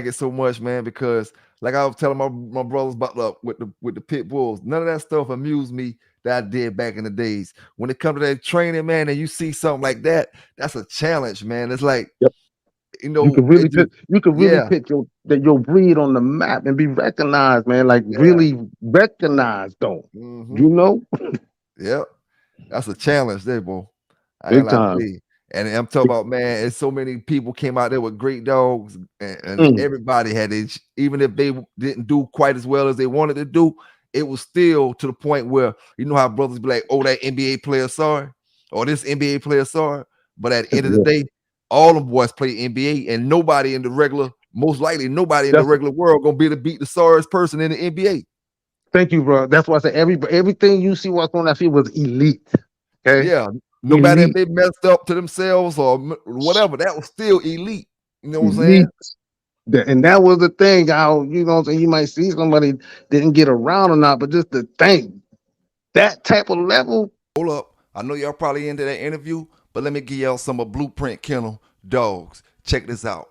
it so much, man, because like I was telling my brothers about with the pit bulls, none of that stuff amused me that I did back in the days. When it comes to that training, man, and you see something like that, that's a challenge, man. It's like, it just You could really yeah, put your breed on the map and be recognized, man. Like yeah. really recognized, though. Mm-hmm. You know, Yep. That's a challenge there, boy. I ain't big like to time. tell you. And I'm talking about, man, and so many people came out there with great dogs, and Mm, everybody had it. Even if they didn't do quite as well as they wanted to do, it was still to the point where you know how brothers be like, "Oh, that NBA player sorry," or "This NBA player sorry." But at the end of the yeah. day, all them boys play NBA, and nobody in the regular, most likely nobody in the That's regular world gonna be able to beat the sorriest person in the NBA. Thank you, bro. That's why I said everything you see what's on that field was elite. Okay, Yeah, no matter if elite, they messed up to themselves or whatever, that was still elite. You know what I'm saying? elite. And that was the thing. How what I'm saying? You might see somebody didn't get around or not, but just the thing, that type of level. Hold up. I know y'all probably into that interview, but let me give y'all some of Blueprint Kennel dogs. Check this out.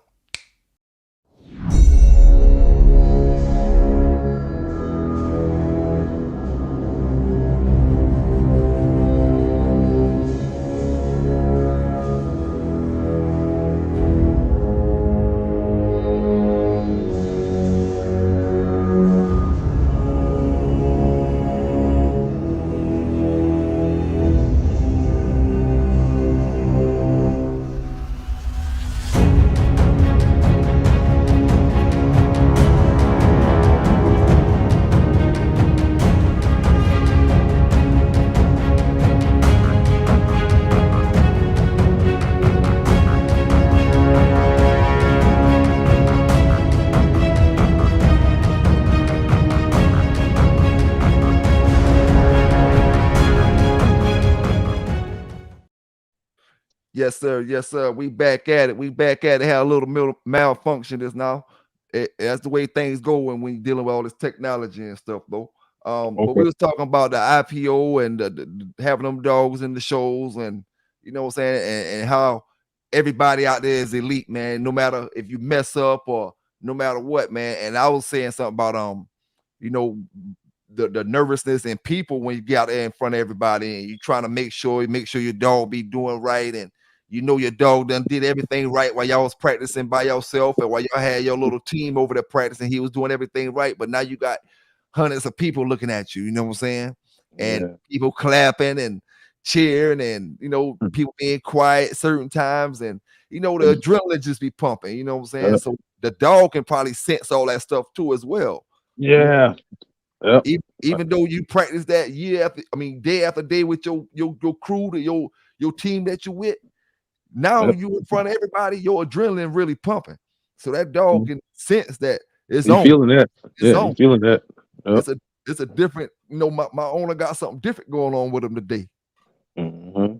Yes, sir. Yes, sir. We back at it. We back at it. Had a little malfunction just now. That's the way things go when you're dealing with all this technology and stuff, though. But we Okay. was talking about the IPO and having them dogs in the shows, and you know what I'm saying, and how everybody out there is elite, man. No matter if you mess up or no matter what, man. And I was saying something about you know, the nervousness in people when you get out there in front of everybody and you trying to make sure your dog be doing right, and you know your dog done did everything right while y'all was practicing by yourself, and while y'all had your little team over there practicing, he was doing everything right. But now you got hundreds of people looking at you, you know what I'm saying? And Yeah. people clapping and cheering, and you know, Mm, people being quiet certain times, and you know, the mm, adrenaline just be pumping, you know what I'm saying? uh, So the dog can probably sense all that stuff too as well. You yeah. Yep. even though you practice that day after day with your crew, your team that you with, now Yep. you in front of everybody, your adrenaline really pumping. So that dog Mm. can sense that it's You on. feeling that? It's Yeah, you on. feeling that? Yep. It's a different, you know, my owner got something different going on with him today. Hmm.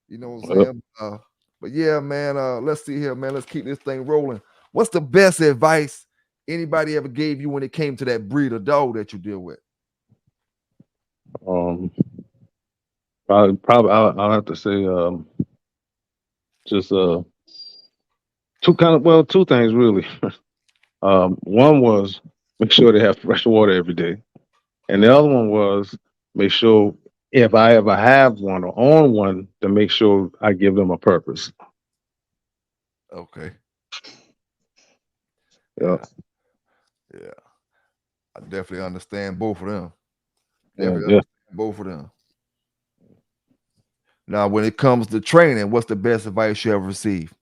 You know what I'm Yep. saying? But yeah, man, let's see here, man. Let's keep this thing rolling. What's the best advice anybody ever gave you when it came to that breed of dog that you deal with? Um, probably I'll have to say just two things really. One was make sure they have fresh water every day, and the other one was make sure if I ever have one or own one, to make sure I give them a purpose. Okay. Yeah, Yeah. Yeah. I definitely understand both of them. yeah, Definitely yeah. understand both of them. Now, when it comes to training, what's the best advice you ever received?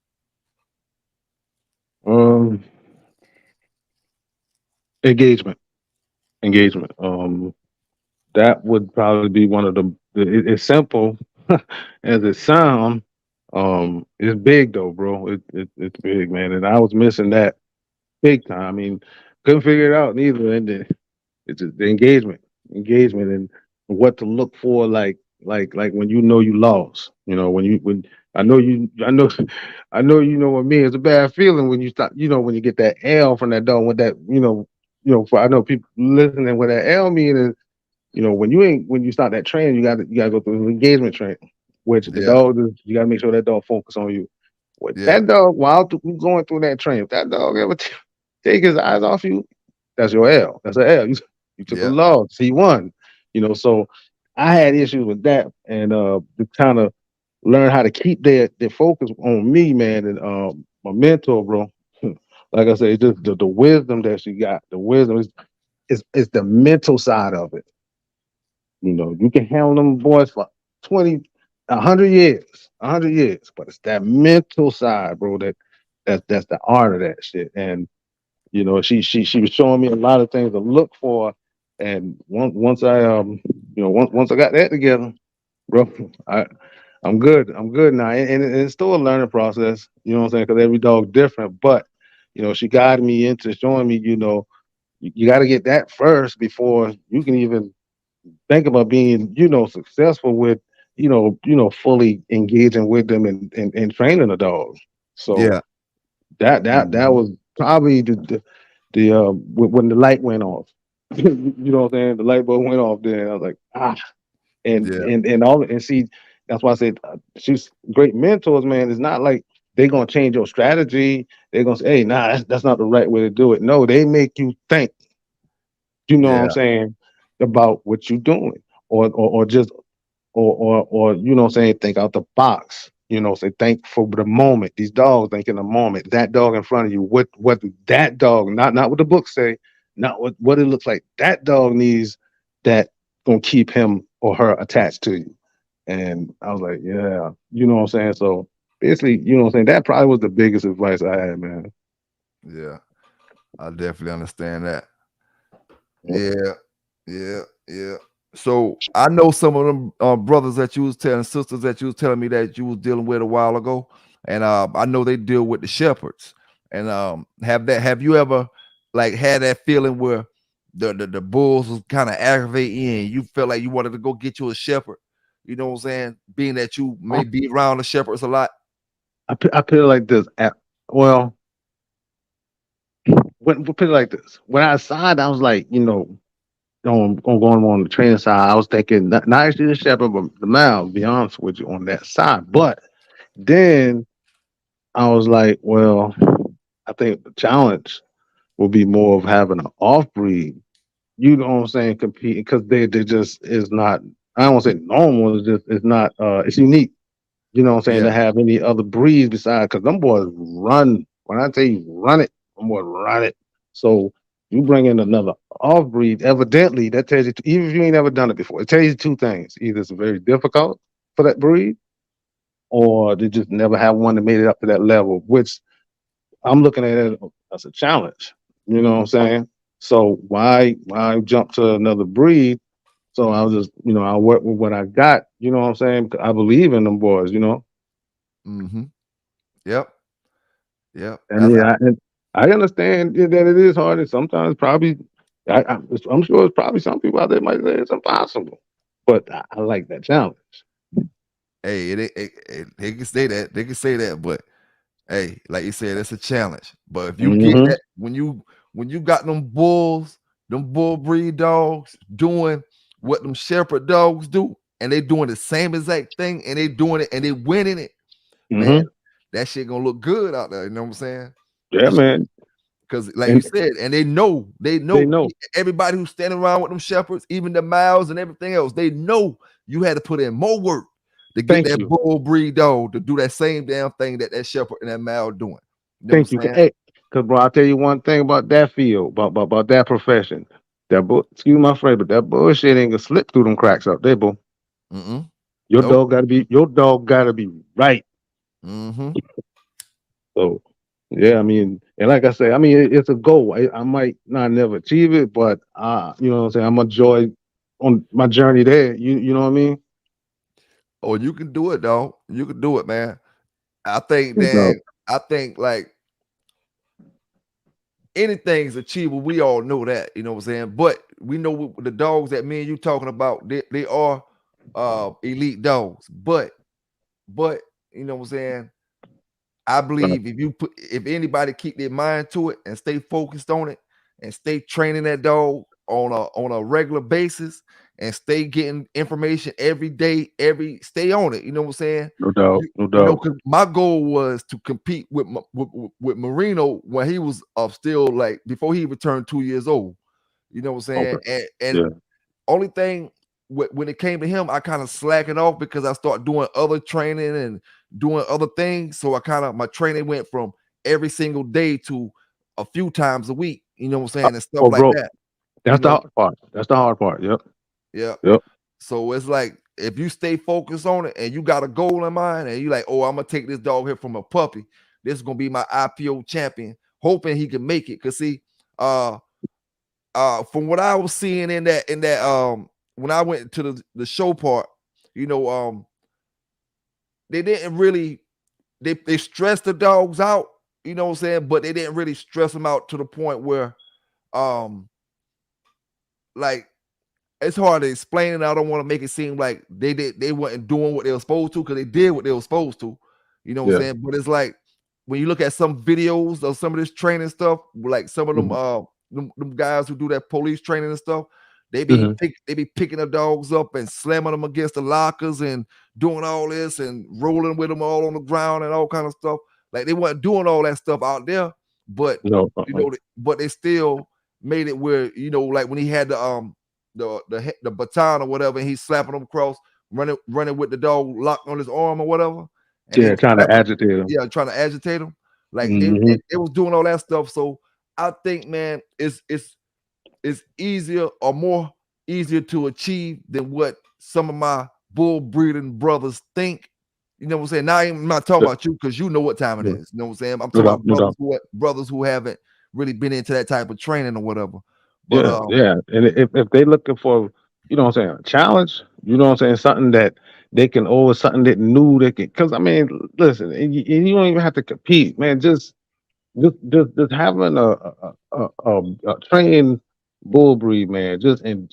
Um, engagement, engagement. That would probably be one of it's simple as it sounds. It's big though, bro. It's big, man. And I was missing that big time. I mean, couldn't figure it out neither. And it's just the engagement, and what to look for, like when you know you lost. You know, when I know I know you know what I mean. It's a bad feeling when you stop. You know, when you get that L from that dog with that. For I know people listening what that L mean is. When you start that training, you gotta go through the engagement training, which the Yeah, dog is. You gotta make sure that dog focus on you. With yeah, that dog, while going through that training, if that dog ever take his eyes off you, that's your L. That's an L. You took a yeah, loss. He won. So I had issues with that, and to kind of learn how to keep their focus on me, man. And my mentor, bro, like I said, it's just the wisdom that she got. The wisdom is the mental side of it. You can handle them boys for 20, 100 years, 100 years, but it's that mental side, bro. That's the art of that shit. And she was showing me a lot of things to look for. And once I got that together, bro, I'm good. I'm good now. And it's still a learning process. You know what I'm saying? Because every dog different. But she guided me into showing me, you got to get that first before you can even think about being, successful with, fully engaging with them and training a dog. So yeah, that mhm, was probably when the light went off. You know what I'm saying? The light bulb went off. Then I was like, and yeah, and and all and see. That's why I said she's great mentors, man. It's not like they're gonna change your strategy. They're gonna say, "Hey, nah, that's not the right way to do it." No, they make you think. You know what I'm yeah, saying about what you're doing, or just or you know what I'm saying, think out the box. Say think for the moment. These dogs think in the moment. That dog in front of you, what that dog, not what the book say, not what it looks like. That dog needs that gonna keep him or her attached to you. And I was like, yeah, you know what I'm saying? So basically, you know what I'm saying, that probably was the biggest advice I had, man. yeah. I definitely understand that. Yep. Yeah, yeah, yeah. So I know some of them brothers that you was telling, sisters that you was telling me that you was dealing with a while ago, and I know they deal with the shepherds. And have you ever like had that feeling where the bulls was kind of aggravating you and you felt like you wanted to go get you a shepherd? You know what I'm saying? Being that you may be around the shepherds a lot. I put it like this. Well, we'll put it like this. When I signed, I was like, going on the training side, I was thinking not actually the shepherd, but the male. To be honest with you, on that side. But then I was like, well, I think the challenge will be more of having an off breed. You know what I'm saying? Competing because they just is not. I don't want to say normal. It's not. It's unique. You know what I'm saying? Yeah. To have any other breeds besides, because them boys run. When I tell you run it, them boys run it. So you bring in another off breed, evidently that tells you, even if you ain't ever done it before, it tells you two things: either it's very difficult for that breed, or they just never have one that made it up to that level. Which I'm looking at it as a challenge. You know what I'm saying? So why jump to another breed? So I was just, I work with what I got. You know what I'm saying? I believe in them boys. Mm-hmm. Yep. Yep. And yeah, I understand that it is hard, and sometimes probably, I'm sure it's probably some people out there might say it's impossible, but I like that challenge. Hey, they can say that. They can say that, but hey, like you said, it's a challenge. But if you get Hmm. that, when you got them bull breed dogs doing what them shepherd dogs do, and they doing the same exact thing, and they doing it and they winning it, man, Hmm. that shit gonna look good out there. You know what I'm saying? Yeah, man, Because like you and said, and they they know know. everybody who's standing around with them shepherds, even the mouths and everything else, they know you had to put in more work to get Thank that you, bull breed dog to do that same damn thing that shepherd and that mouth doing. You know what thank I'm you. saying? Hey, cause bro, I'll tell you one thing about that field, about that profession. Excuse my phrase, but that bullshit ain't gonna slip through them cracks up there, bro. Mm-mm. Your Nope. dog gotta be right. Mm-hmm. So, yeah, I mean, and like I say, I mean, it's a goal. I might not never achieve it, but you know what I'm saying. I'm a joy on my journey there. You know what I mean? Oh, you can do it, dog. You can do it, man. I think No, that I think like anything's achievable. We all know that, you know what I'm saying? But we know the dogs that me and you talking about, they are elite dogs. But you know what I'm saying? I right, believe if anybody keep their mind to it and stay focused on it and stay training that dog on a regular basis and stay getting information every day, stay on it. You know what I'm saying? no doubt, no You know, doubt. 'cause my goal was to compete with Marino when he was still like before he even turned 2 years old. You know what I'm saying? Okay, And yeah, only thing when it came to him, I kind of slacking off because I started doing other training and doing other things. So I kind of my training went from every single day to a few times a week. You know what I'm saying, and stuff oh, like bro, that. You that's the know, hard part. That's the hard part. Yep, yeah. yep. So it's like if you stay focused on it and you got a goal in mind, and you like, oh, I'm gonna take this dog here from a puppy. This is gonna be my IPO champion, hoping he can make it. Cause see, uh, from what I was seeing in that when I went to the show part, you know, they didn't really they stressed the dogs out, you know what I'm saying, but they didn't really stress them out to the point where um like it's hard to explain it. I don't want to make it seem like they weren't doing what they were supposed to because they did what they were supposed to. You know what I'm Yeah, saying? But it's like when you look at some videos of some of this training stuff, like some of them hmm, them guys who do that police training and stuff, hmm, they be picking the dogs up and slamming them against the lockers and doing all this and rolling with them all on the ground and all kind of stuff. Like they weren't doing all that stuff out there, but no, you know, but they still made it where you know, like when he had the baton or whatever, and he's slapping him across, running with the dog locked on his arm or whatever, and he yeah, was trying to slapping him, agitate them. yeah, trying to agitate him. Like Hmm. they was doing all that stuff. So I think, man, it's easier or more easier to achieve than what some of my bull breeding brothers think. You know what I'm saying? Now I'm not talking Yeah, about you because you know what time it yeah, is. You know what I'm saying? I'm no talking doubt, about no doubt. brothers who haven't really been into that type of training or whatever. But Yeah, yeah. And if they looking for, what I'm saying, a challenge, you know what I'm saying, something that they can over something that new they can, because I mean, listen, and you don't even have to compete, man. Just having a trained bull breed, man. Just in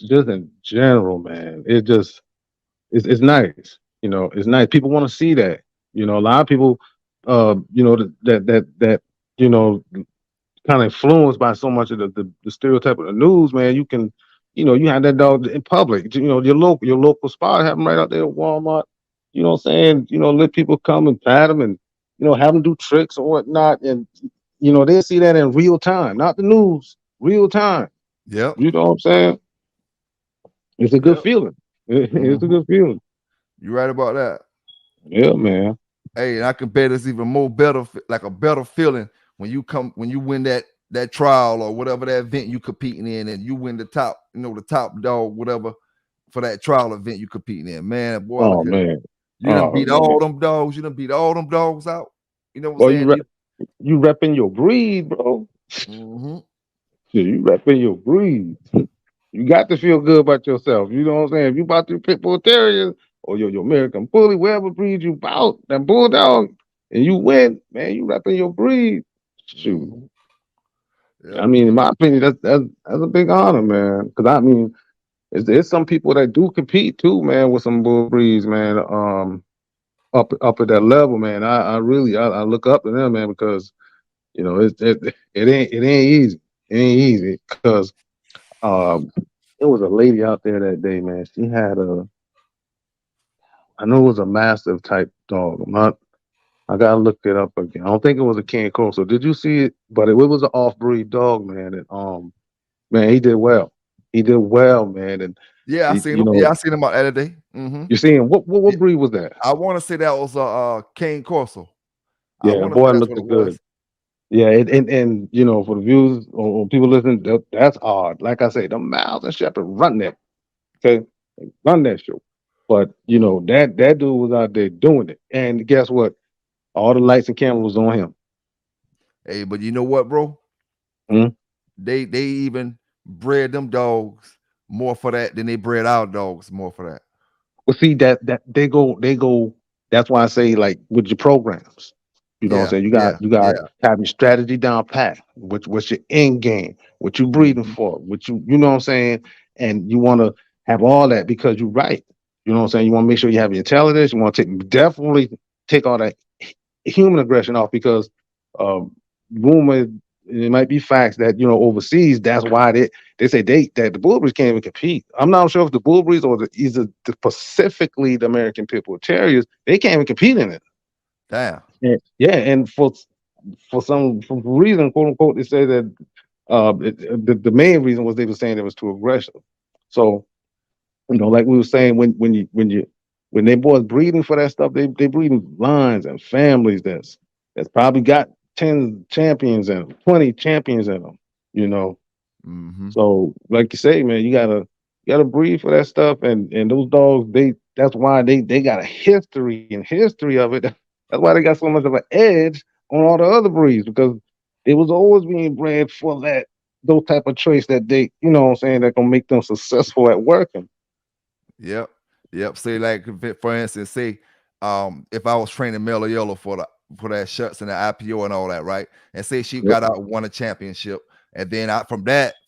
general, man. It's nice. It's nice. People want to see that. A lot of people. that you know kind of influenced by so much of the stereotype of the news, man. You can, you have that dog in public. Your local spot, have them right out there at Walmart. You know what I'm saying? Let people come and pat them and have them do tricks or whatnot, and they see that in real time, not the news, real time. Yep. You know what I'm saying? It's a good Yep. feeling. It's a Hmm. good feeling. You right about that. Yeah, man. Hey, and I can bet it's even more better, like a better feeling when you win that trial or whatever that event you competing in, and you win the top, the top dog, whatever, for that trial event you competing in. Man, boy, look Oh here. man. You done Oh beat man. all them dogs. You done beat all them dogs out. You know what I'm Boy, saying? you repping your breed, bro. Mm-hmm. Shit, you repping your breed. You got to feel good about yourself. You know what I'm saying? If you about to pit bull terrier or your American bully, whatever breed you bout, that bulldog, and you win, man, you repping your breed. Shoot. Mm-hmm. I Yep. mean, in my opinion, that's a big honor, man. Because I mean, there's some people that do compete too, man, with some bull breeds, man. Up at that level, man. I really I look up to them, man, because it ain't easy. It ain't easy because um there was a lady out there that day, man. She had I know it was a mastiff type dog. I gotta look it up again. I don't think it was a King Cole. So did you see it? But it was an off breed dog, man. And man, he did well. He did well, man. And Yeah, I he, seen him. Yeah, I seen him out the other day. Mm-hmm. you see him. What breed was that? I want to say that was Cane Corso. I Yeah, want to say boy, that's looked what it good. was. Yeah, and for the viewers or people listening, that's odd. Like I say, the Miles and Shepherd run that. Okay, run that show. But that dude was out there doing it, and guess what? All the lights and cameras was on him. Hey, but you know what, bro? Mhm. They even bred them dogs more for that than they bred our dogs more for that. Well, see that they go. That's why I say like with your programs, you know what I'm Yeah, saying. You got yeah, you got yeah. have your strategy down pat. What's your end game? What you breeding Hmm. for? What you know what I'm saying? And you want to have all that because you're right. You know what I'm saying. You want to make sure you have your intelligence. You want to definitely take all that human aggression off because um, rumor it might be facts that overseas that's why they say that the Bullbreeds can't even compete. I'm not sure if the Bullbreeds or specifically the American Pit Bull Terriers they can't even compete in it. Damn. Yeah, and for some reason, quote unquote, they say that the main reason was they were saying it was too aggressive. So like we were saying, when they boys breeding for that stuff, they breeding lines and families that's probably got 10 champions in them, 20 champions in them, you know. Hmm. So like you say, man, you gotta breed for that stuff, and those dogs, that's why they got a history and history of it. That's why they got so much of an edge on all the other breeds because it was always being bred for those type of traits that they, what I'm saying, that gonna make them successful at working. Yep. Yep. Say like for instance, say if I was training Mellow Yellow for that shuts and the IPO and all that, right? And say she Yep. got out and won a championship. And then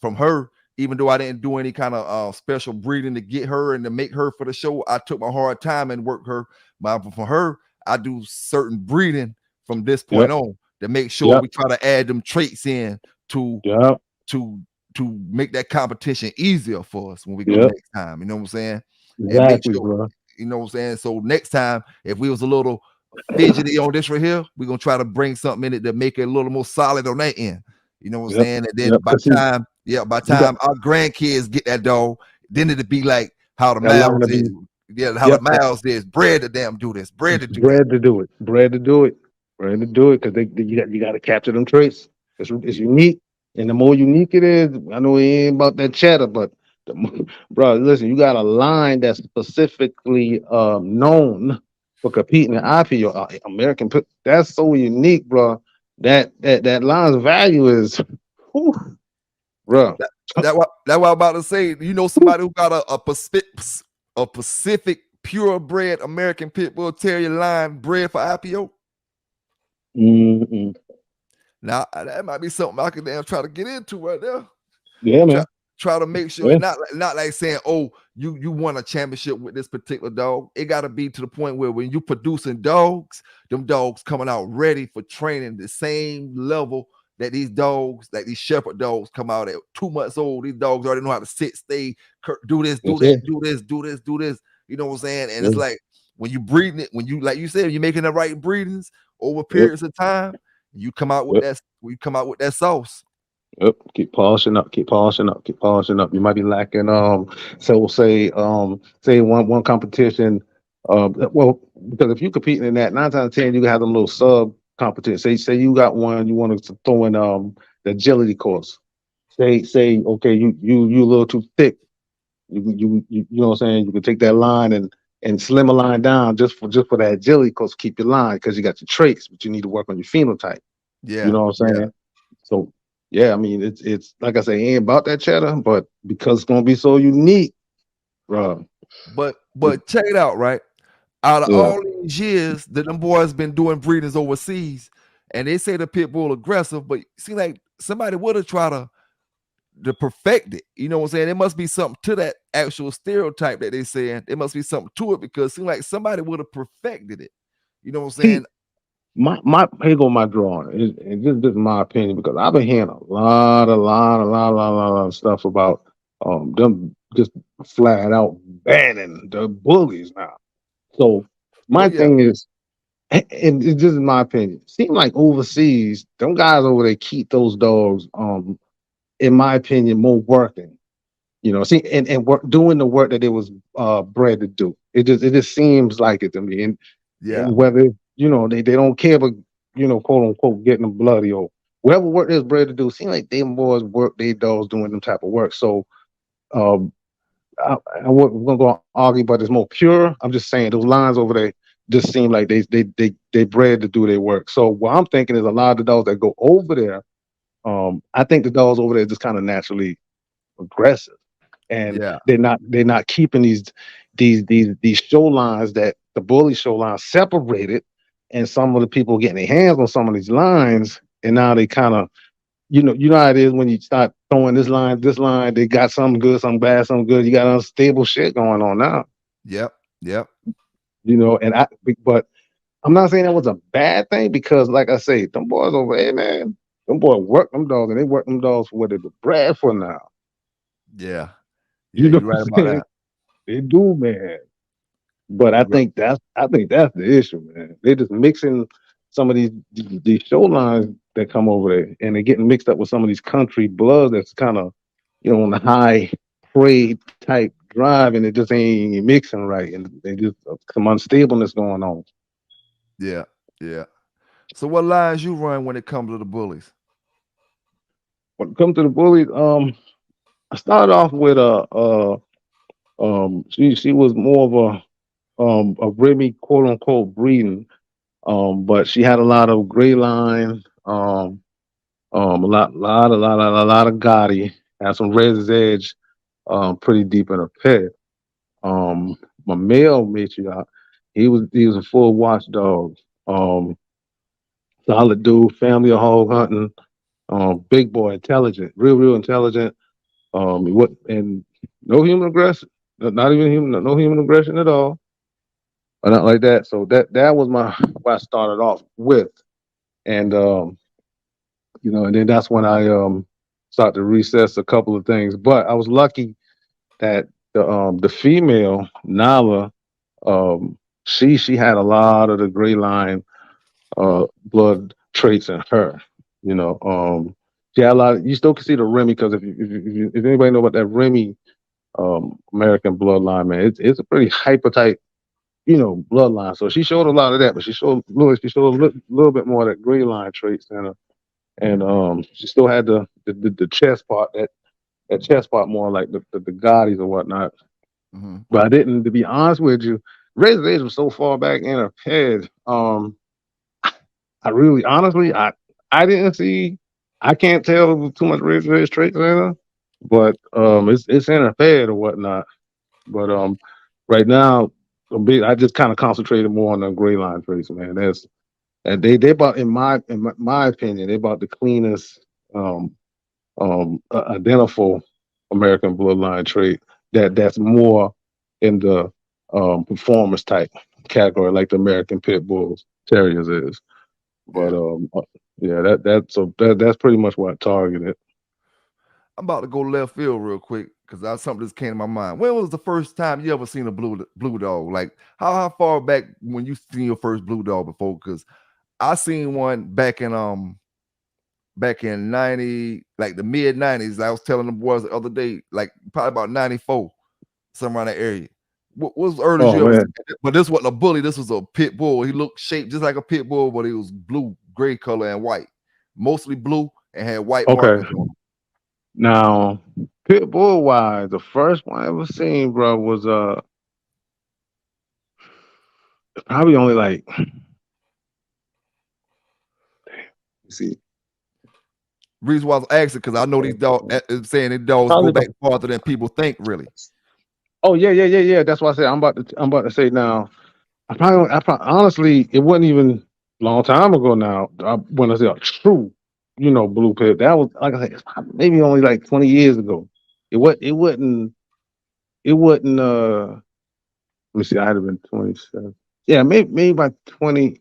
from her, even though I didn't do any kind of special breeding to get her and to make her for the show, I took my hard time and worked her. But for her, I do certain breeding from this point Yep. on to make sure Yep. we try to add them traits in to Yep. to to make that competition easier for us when we go Yep. next time. You know what I'm saying? And make Exactly, sure, bro. you know what I'm saying? So next time, if we was a little fidgety on this right here, we're gonna try to bring something in it to make it a little more solid on that end. You know what I'm Yep. saying? And then Yep. Cause see, by you got time our grandkids get that dog, then it'll be like how the that line Miles to is. be. Yeah, how the Yep. Miles is bred to damn do this, bred to do that. Bred to do it. Bred to do it. Bred to do it because you got to capture them traits. It's unique, and the more unique it is, I know it ain't about that cheddar, but bro, listen, you got a line that's specifically known for competing in IPO American. That's so unique, bro. That line's value is, whew, bro. That what I'm about to say. You know somebody who got a Pacific purebred American Pit Bull Terrier line bred for IPO? Mm-mm. Now that might be something I can damn try to get into right there. Yeah, Try man. Try to make sure, Yeah, and not like saying, "Oh, you won a championship with this particular dog." It got to be to the point where when you producing dogs, them dogs coming out ready for training the same level that these dogs, like these shepherd dogs, come out at 2 months old. These dogs already know how to sit, stay, do this, do that's that, it. do this, do this, do this. You know what I'm saying? And Yeah, it's like when you breeding it, when you like you said, you're making the right breedings over yep, periods of time, you come out with yep. that. You come out with that sauce. Yep, keep polishing up, keep polishing up, keep polishing up. You might be lacking so we'll say one competition well, because if you're competing in that, 9 times out of 10 you have them little sub competition. Say you got one you want to throw in the agility course. Say okay, you a little too thick. You know what I'm saying? You can take that line and slim a line down just for that agility course, keep your line because you got your traits, but you need to work on your phenotype. You Yeah, know what I'm yeah. saying? So yeah, I mean it's like I say, it ain't about that cheddar, but because it's gonna be so unique, bro. But check it out, right? Out of Yeah, all these years that them boys been doing breedings overseas, and they say the pit bull aggressive, but seem like somebody would have tried to perfect it. You know what I'm saying? There must be something to that actual stereotype that they saying. There must be something to it because it seems like somebody would have perfected it. You know what I'm see, saying? my here go my drawing, and this is my opinion because I've been hearing a lot of stuff about them just flat out banning the bullies now. So Well, my yeah, thing is, and this is my opinion, seem like overseas, them guys over there keep those dogs, in my opinion, more working. You know, see, and work doing the work that it was bred to do. It just seems like it to me. And yeah, whether they don't care about quote unquote getting them bloody or whatever work they're bred to do, seem like them boys work their dogs doing them type of work. So um I wasn't gonna go argue, but it's more pure. I'm just saying those lines over there just seem like they bred to do their work. So what I'm thinking is a lot of the dogs that go over there, I think the dogs over there just kind of naturally aggressive, and yeah, they're not keeping these show lines that the bully show lines separated, and some of the people getting their hands on some of these lines, and now they kind of you know how it is when you start throwing this line, they got something good, something bad, something good. You got unstable shit going on now, yep, yep. and but I'm not saying that was a bad thing because, like I say, them boys over there, man, them boys work them dogs, and they work them dogs for what they're bred for now. Yeah, yeah. You know You're what right I'm about saying? that. They do, man. But I You right. think that's the issue, man. They're just mixing some of these show lines that come over there, and they're getting mixed up with some of these country bloods that's kind of on the high prey type drive, and it just ain't mixing right, and they just some unstableness going on. Yeah, yeah. So what lines you run when it comes to the bullies? When it comes to the bullies, I started off with she was more of a Remy quote unquote breeding, but she had a lot of gray line, a lot of Gotti, had some Razor's Edge, pretty deep in her pet. Um, my male matriarch, he was a full watchdog, um, solid dude, family of hog hunting, big boy, intelligent, real intelligent. What and no human aggression, not even human, no human aggression at all, or not like that. So that was my what I started off with, and and then that's when I started to recess a couple of things. But I was lucky that the female Nala, um, she had a lot of the gray line blood traits in her. You know, she had a lot. You still can see the Remy because if anybody know about that Remy American bloodline, man, it's a pretty hyper type bloodline. So she showed a lot of that, but she showed a little bit more of that gray line traits in her, and she still had the chest part that chest part more like the Gaudis or whatnot. Hmm. But I didn't, to be honest with you, Razor's Edge was so far back in her head. I really, honestly, I didn't see. I can't tell too much Razor's Edge traits in her, but it's in her head or whatnot. But right now, I just kind of concentrated more on the gray line traits, man. And they about in my opinion, they about the cleanest identifiable American bloodline trait that's more in the performance type category, like the American Pit Bulls Terriers is. But Yeah. yeah, that's pretty much what I targeted. I'm about to go left field real quick because that's something that came to my mind. When was the first time you ever seen a blue dog? Like how far back when you seen your first blue dog before? Because I seen one back in 90, like the mid 90s. I was telling the boys the other day, like probably about 94, somewhere around that area. What was the earliest Oh you ever man. seen? But this wasn't a bully, this was a pit bull. He looked shaped just like a pit bull, but he was blue, gray color, and white. Mostly blue and had white Okay. markings on him. Now, pit bull wise, the first one I ever seen, bro, was probably only like, let's see, Reason why I was asking because I know these dogs saying these dogs go probably back about. farther than people think. Really, Oh yeah, yeah, yeah, yeah. That's why I said I'm about to say now. I probably honestly, it wasn't even a long time ago now. When I say a true, blue pit, that was like I said, it's probably maybe only like 20 years ago. It wasn't. Let me see. I had been 27. Yeah, maybe about 20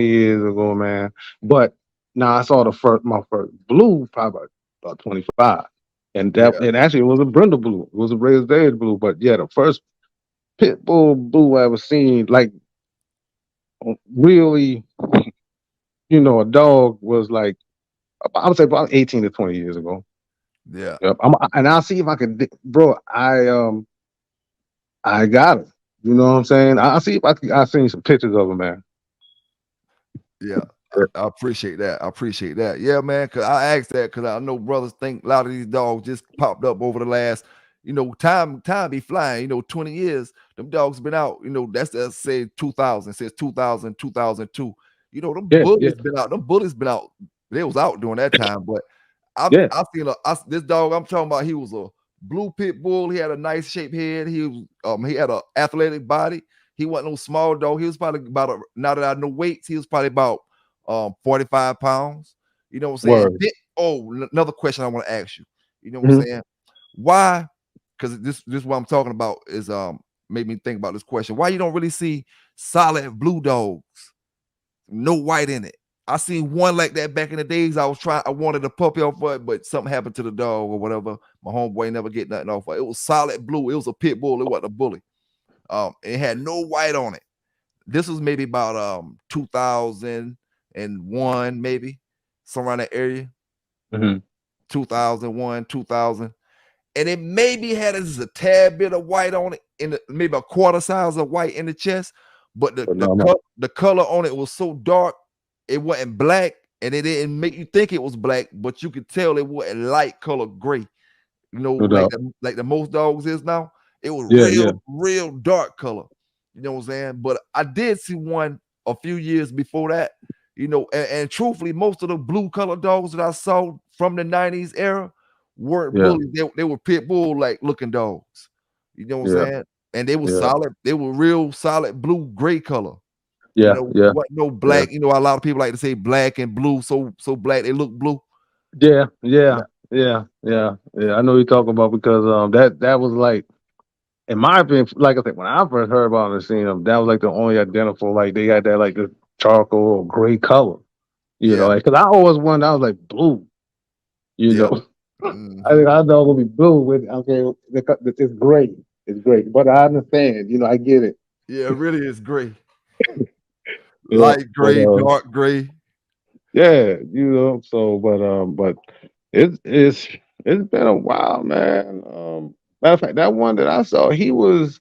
years ago, man. But now I saw my first blue probably about 25, and yeah, actually it was a Brindle blue. It was a raised age blue. But yeah, the first pit bull blue I ever seen, like really, a dog was like I would say about 18 to 20 years ago. yeah, Yep. And I'll see if I can, bro. I got it. You know what I'm saying? I'll see if I'll send you some pictures of him, man. yeah. I appreciate that. I appreciate that. Yeah, man. Cause I asked that because I know brothers think a lot of these dogs just popped up over the last, time be flying. 20 years. Them dogs been out. That's say 2000 since 2000, 2002. Them Yeah, yeah, bullies been out. Them bullies been out. They was out during that time. But yeah. I seen this dog I'm talking about. He was a blue pit bull. He had a nice shaped head. He had an athletic body. He wasn't no small dog. He was probably about now that I know weights, he was probably about 45 pounds. You know what I'm saying? Word. Another question I want to ask you. You know what I'm Mhm. saying? Why? Because this what I'm talking about is made me think about this question. Why you don't really see solid blue dogs, no white in it? I seen one like that back in the days. I wanted a puppy off of it, but something happened to the dog or whatever. My homeboy never get nothing off of it. It was solid blue. It was a pit bull. It wasn't a bully. It had no white on it. This was maybe about 2001, maybe somewhere in that area. Mhm. 2001, 2000, and it maybe had just a tad bit of white on it, maybe a quarter size of white in the chest, but the But the, no, no. co- the color on it was so dark, it wasn't black, and it didn't make you think it was black, but you could tell it wasn't light color gray. No doubt. Like the most dogs is now. It was Yeah, yeah, real dark color. You know what I'm saying? But I did see one a few years before that. And truthfully, most of the blue color dogs that I saw from the 90s era weren't yeah, bullies. They were pit bull like looking dogs. You know what I'm yeah, saying? And they were yeah, solid, they were real solid blue gray color. yeah, yeah, What no yeah, black. A lot of people like to say black and blue, so black they look blue. yeah, yeah, No, yeah, yeah, yeah. I know you're talking about because that was like, in my opinion, like I said, when I first heard about it and seen them, that was like the only identical, like they had that like the charcoal or gray color, yeah, like because I always wondered, I was like blue, you yeah. know. I Hmm. think I know it'll be blue with okay, it's great, it's great, but I understand, I get it, Yeah, it really is gray. yeah, Light but gray, dark gray. yeah, but it's been a while, man. Matter of fact, that one that I saw, he was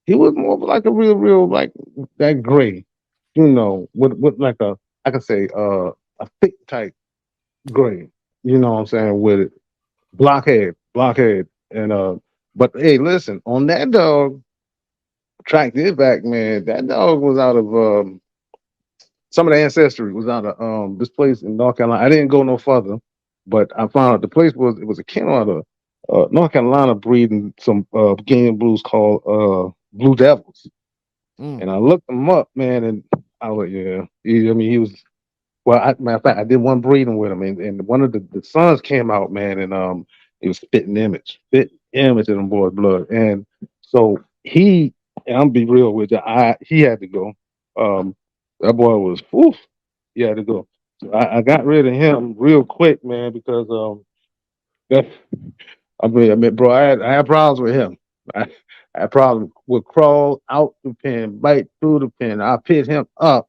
more of like a real like that gray, with like I could say a thick type gray, you know what I'm saying, with it blockhead, and but hey, listen, on that dog, track this back, man. That dog was out of some of the ancestry was out of this place in North Carolina. I didn't go no further, but I found out the place was a kennel out of North Carolina breeding some Guinea blues called Blue Devils. Mm, And I looked them up, man, and I was like, yeah. I mean, he was well. Matter of fact, I did one breeding with him, and one of the sons came out, man, and He was spitting image of them boys' blood. And so and I'm be real with you, he had to go. Um, that boy was, woof, he had to go. So I got rid of him real quick, man, because that, I mean, bro, I had problems with him. I, I had problems. Would crawl out the pen, right through the pen. I picked him up.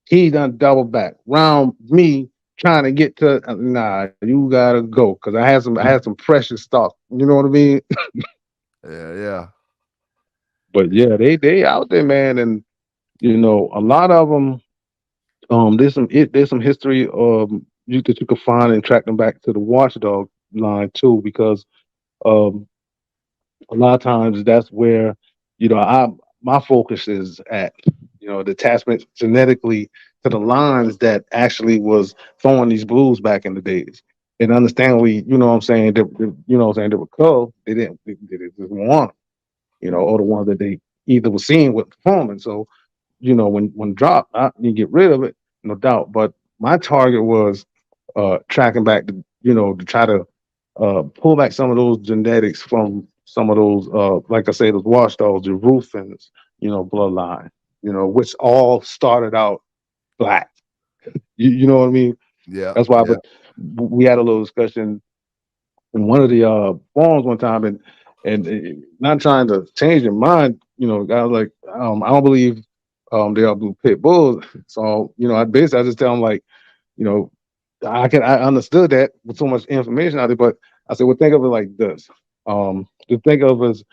He done double back round me trying to get to. Nah, you gotta go because I had some precious stuff. You know what I mean? Yeah, yeah, But yeah, they out there, man, and a lot of them. There's some history that you could find and track them back to the watchdog line too, because um a lot of times that's where I my focus is at, the attachment genetically to the lines that actually was throwing these blues back in the days. And understandably, what I'm saying, they were culled. They just want 'em, or the ones that they either were seeing with performing. So, when dropped, you get rid of it, no doubt. But my target was tracking back to try to pull back some of those genetics from some of those, like I say, those watchdogs, the Rufins, bloodline, which all started out black. You know what I mean? yeah, That's why. yeah, But we had a little discussion in one of the forums one time, and not trying to change your mind. I was like, I don't believe they are blue pit bulls. So I just tell them like, you know, I understood that with so much information out there, but I said, well, think of it like this. Just think of it as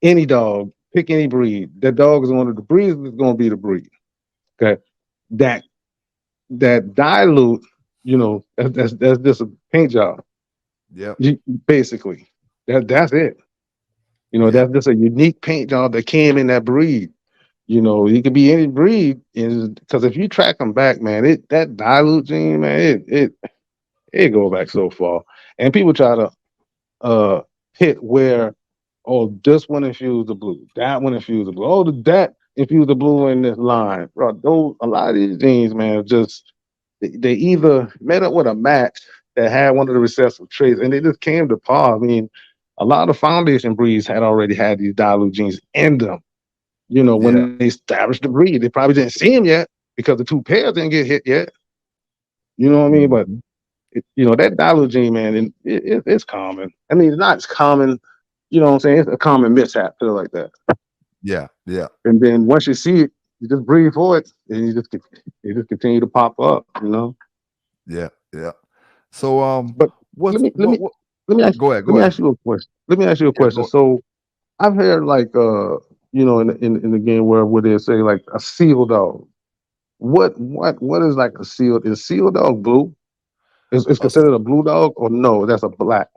any dog, pick any breed. That dog is one of the breeds is going to be the breed. Okay, that that dilute, that's just a paint job. yep, You, basically, that's it. yep, That's just a unique paint job that came in that breed. It could be any breed, because if you track them back, man, that dilute gene, man, it go back so far. And people try to uh hit where, oh, this one infused the blue, that one infused the blue, oh, that infused the blue in this line. Bro, those a lot of these genes, man, just they either met up with a match that had one of the recessive traits, and they just came to par. I mean, a lot of foundation breeds had already had these dilute genes in them. When yeah, they established the breed, they probably didn't see them yet because the two pairs didn't get hit yet. You know what I mean? But mhm, that dilute gene, man, and it's common. I mean, it's not as common. You know what I'm saying? It's a common mishap, feel like that. yeah, yeah, And then once you see it, you just breathe for it, and you just continue to pop up. yeah, yeah. So But let what's me let me what? let me ask Go ahead, let go me ahead. ask you a question. Let me ask you a Yeah, question. go. So I've heard like in the game where they say like a seal dog. What is like a seal? Is seal dog blue? Is As considered a blue dog or no? That's a black.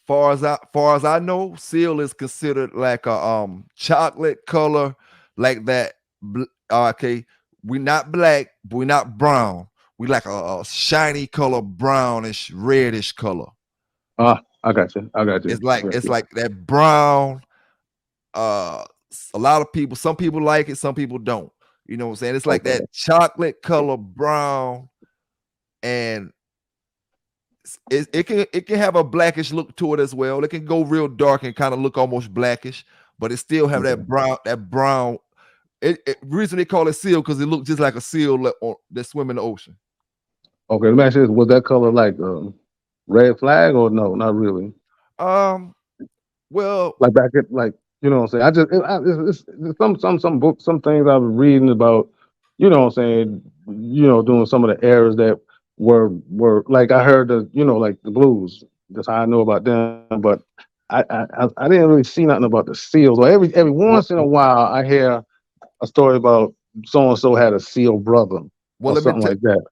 far as I know, seal is considered like a chocolate color, like that. Okay, we not black, but we not brown. We like a shiny color, brownish, reddish color. I got you. I got It's you. like I got it's you. like that brown. A lot of people, some people like it, some people don't. You know what I'm saying? It's like Okay. that chocolate color brown, and it can have a blackish look to it as well. It can go real dark and kind of look almost blackish, but it still have Okay. that brown. Reason they call it seal because it looks just like a seal that swim in the ocean. Okay. Let me ask you this: was that color like red flag or no? Not really. Um, well, Like back at like what I'm saying. I just it's some books, some things I was reading about. What I'm saying. Doing some of the errors that were like I heard like the blues. That's how I know about them. But I didn't really see nothing about the seals. Or every well, once in a while I hear a story about so and so had a seal brother well, or let me something tell. like that.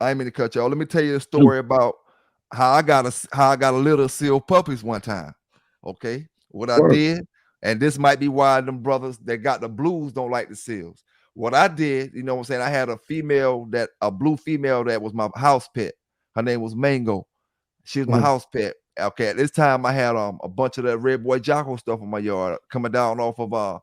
I ain't mean to cut you off. Let me tell you a Mm. story about how I got a little seal puppies one time. Okay, what I Word. did, and this might be why them brothers that got the blues don't like the seals. What I did, you know what I'm saying? I had a blue female that was my house pet. Her name was Mango. She was my Mhm. house pet. Okay, at this time I had a bunch of that red boy Jocko stuff in my yard coming down off of a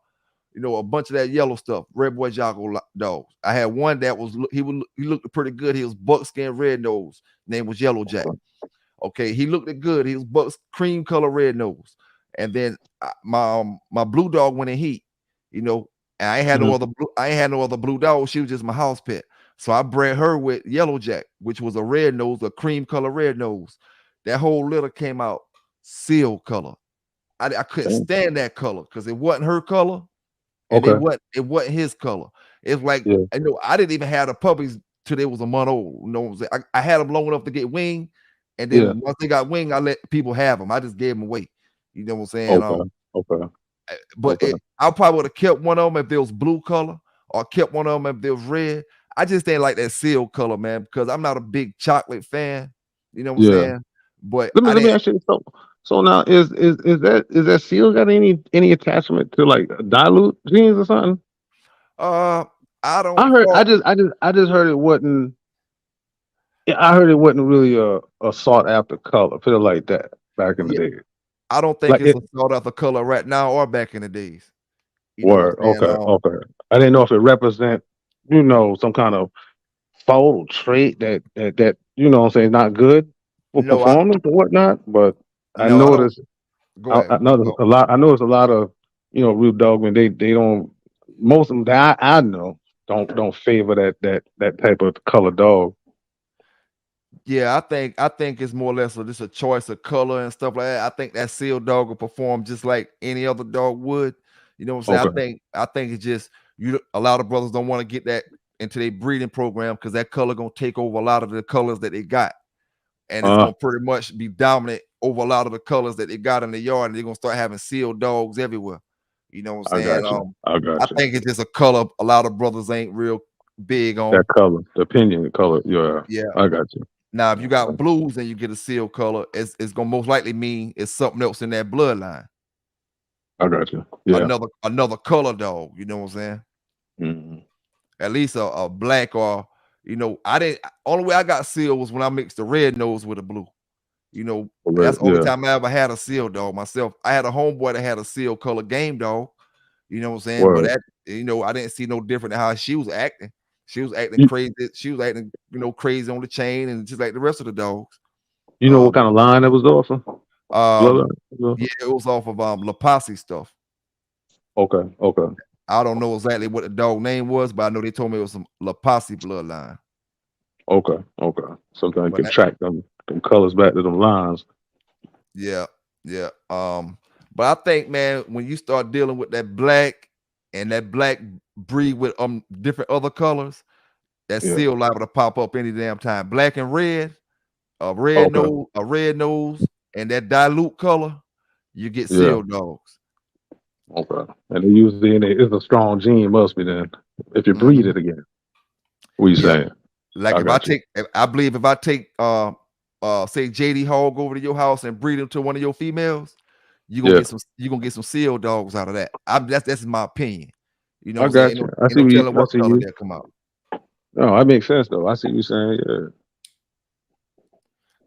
bunch of that yellow stuff, red boy Jocko dogs. I had one that was he looked pretty good. He was buckskin red nose. Name was Yellow Jack. Okay, he looked good. He was Buck's cream color red nose, and then my blue dog went in heat. You know, and I ain't had no Mhm. other blue, I ain't had no other blue dog. She was just my house pet. So I bred her with Yellow Jack, which was a red nose, a cream color red nose. That whole litter came out seal color. I couldn't Damn. stand that color because it wasn't her color and Okay. it wasn't his color. It's like Yeah. I know I didn't even have the puppies till they was a month old. You know what I'm saying? I had them long enough to get wing, and Yeah. then once they got wing, I let people have them. I just gave them away. You know what I'm saying? Okay. Okay. But Okay. I probably would have kept one of them if there was blue color, or kept one of them if there was red. I just didn't like that seal color, man, because I'm not a big chocolate fan. You know what I'm Yeah. saying? But I Let me didn't. ask you. So now is that seal got any attachment to like dilute genes or something? Uh, I I don't heard. fault. I just heard it wasn't. Yeah, I heard it wasn't really a sought after color. Put it like that back in the Yeah, day. I don't think Like it's it. a sought after color right now or back in the days. You know what Word. I'm saying? Okay. Okay. I didn't know if it represent some kind of fault or trait that what I'm saying not good for No, I performance or whatnot. But I no, I don't. noticed Go ahead. I noticed Go. a lot. I noticed a lot of root dogmen. They don't. Most of them that I know don't favor that type of color dog. Yeah, I think it's more or less just a choice of color and stuff like that. I think that seal dog will perform just like any other dog would. You know what I'm saying? Okay. I think it's just a lot of brothers don't want to get that into their breeding program because that color gonna take over a lot of the colors that they got. And it's Uh, gonna pretty much be dominant over a lot of the colors that they got in the yard, and they're gonna start having seal dogs everywhere. You know what I'm I saying? got you. I I got you. think it's just a color a lot of brothers ain't real big That on. color, the opinion, the color. Yeah, Yeah. I got you. Now, if you got blues and you get a seal color, it's gonna most likely mean it's something else in that bloodline. I got you. Yeah. Another color dog. You know what I'm saying? Mhm. At least a black or I didn't. Only way I got seal was when I mixed the red nose with a blue. You know, that's Correct. the only Yeah. time I ever had a seal dog myself. I had a homeboy that had a seal color game dog. You know what I'm saying? But Word. that I didn't see no different than how she was acting. She was acting You, crazy. She was acting crazy on the chain and just like the rest of the dogs. you know what Um, kind of line that was off of? um, Bloodline? yeah, it was off of La Posse stuff. Okay. Okay. I don't know exactly what the dog name was, but I know they told me it was some La Posse bloodline. Okay. Okay. Sometimes you But can track them colors back to them lines. yeah, yeah. But I think, man, when you start dealing with that black and that black breed with different other colors, that Yeah. seal liable to pop up any damn time. Black and red, Okay. a red nose, and that dilute color, you get Yeah. seal dogs. Okay. And they usually it's a strong gene, must be then. If you breed Mhm. it again. What you Yeah. saying? Like I if I got you. take, I believe if I take, say JD Hog over to your house and breed him to one of your females, Yeah. you gonna get some seal dogs out of that. That's my opinion. You know what I I'm saying? got you. I Ain't see no what telling I what see color you. they'll come out. No, that makes sense though. I see you saying, yeah.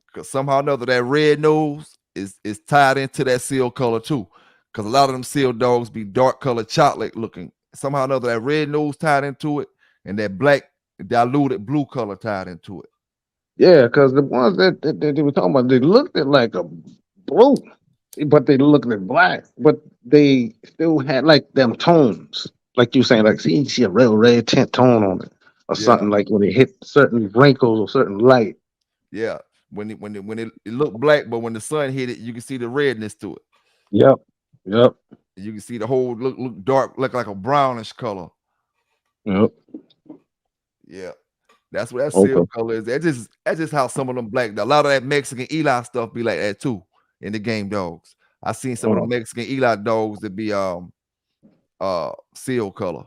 Because somehow or another that red nose is tied into that seal color too. Because a lot of them seal dogs be dark colored chocolate looking. Somehow or another that red nose tied into it, and that black diluted blue color tied into it. Yeah, because the ones that they were talking about, they looked at like a blue, but they looked at black, but they still had like them tones, like you saying, like see, you see a real red tint tone on it, or Yeah, something like when it hit certain wrinkles or certain light. yeah. When it looked black, but when the sun hit it, you can see the redness to it. Yep, yep, You can see the whole look dark, look like a brownish color. yep. Yeah. That's what that seal Okay, color is. That's just how some of them black. A lot of that Mexican Eli stuff be like that too in the game dogs. I seen some of the oh, Mexican Eli dogs that be seal color.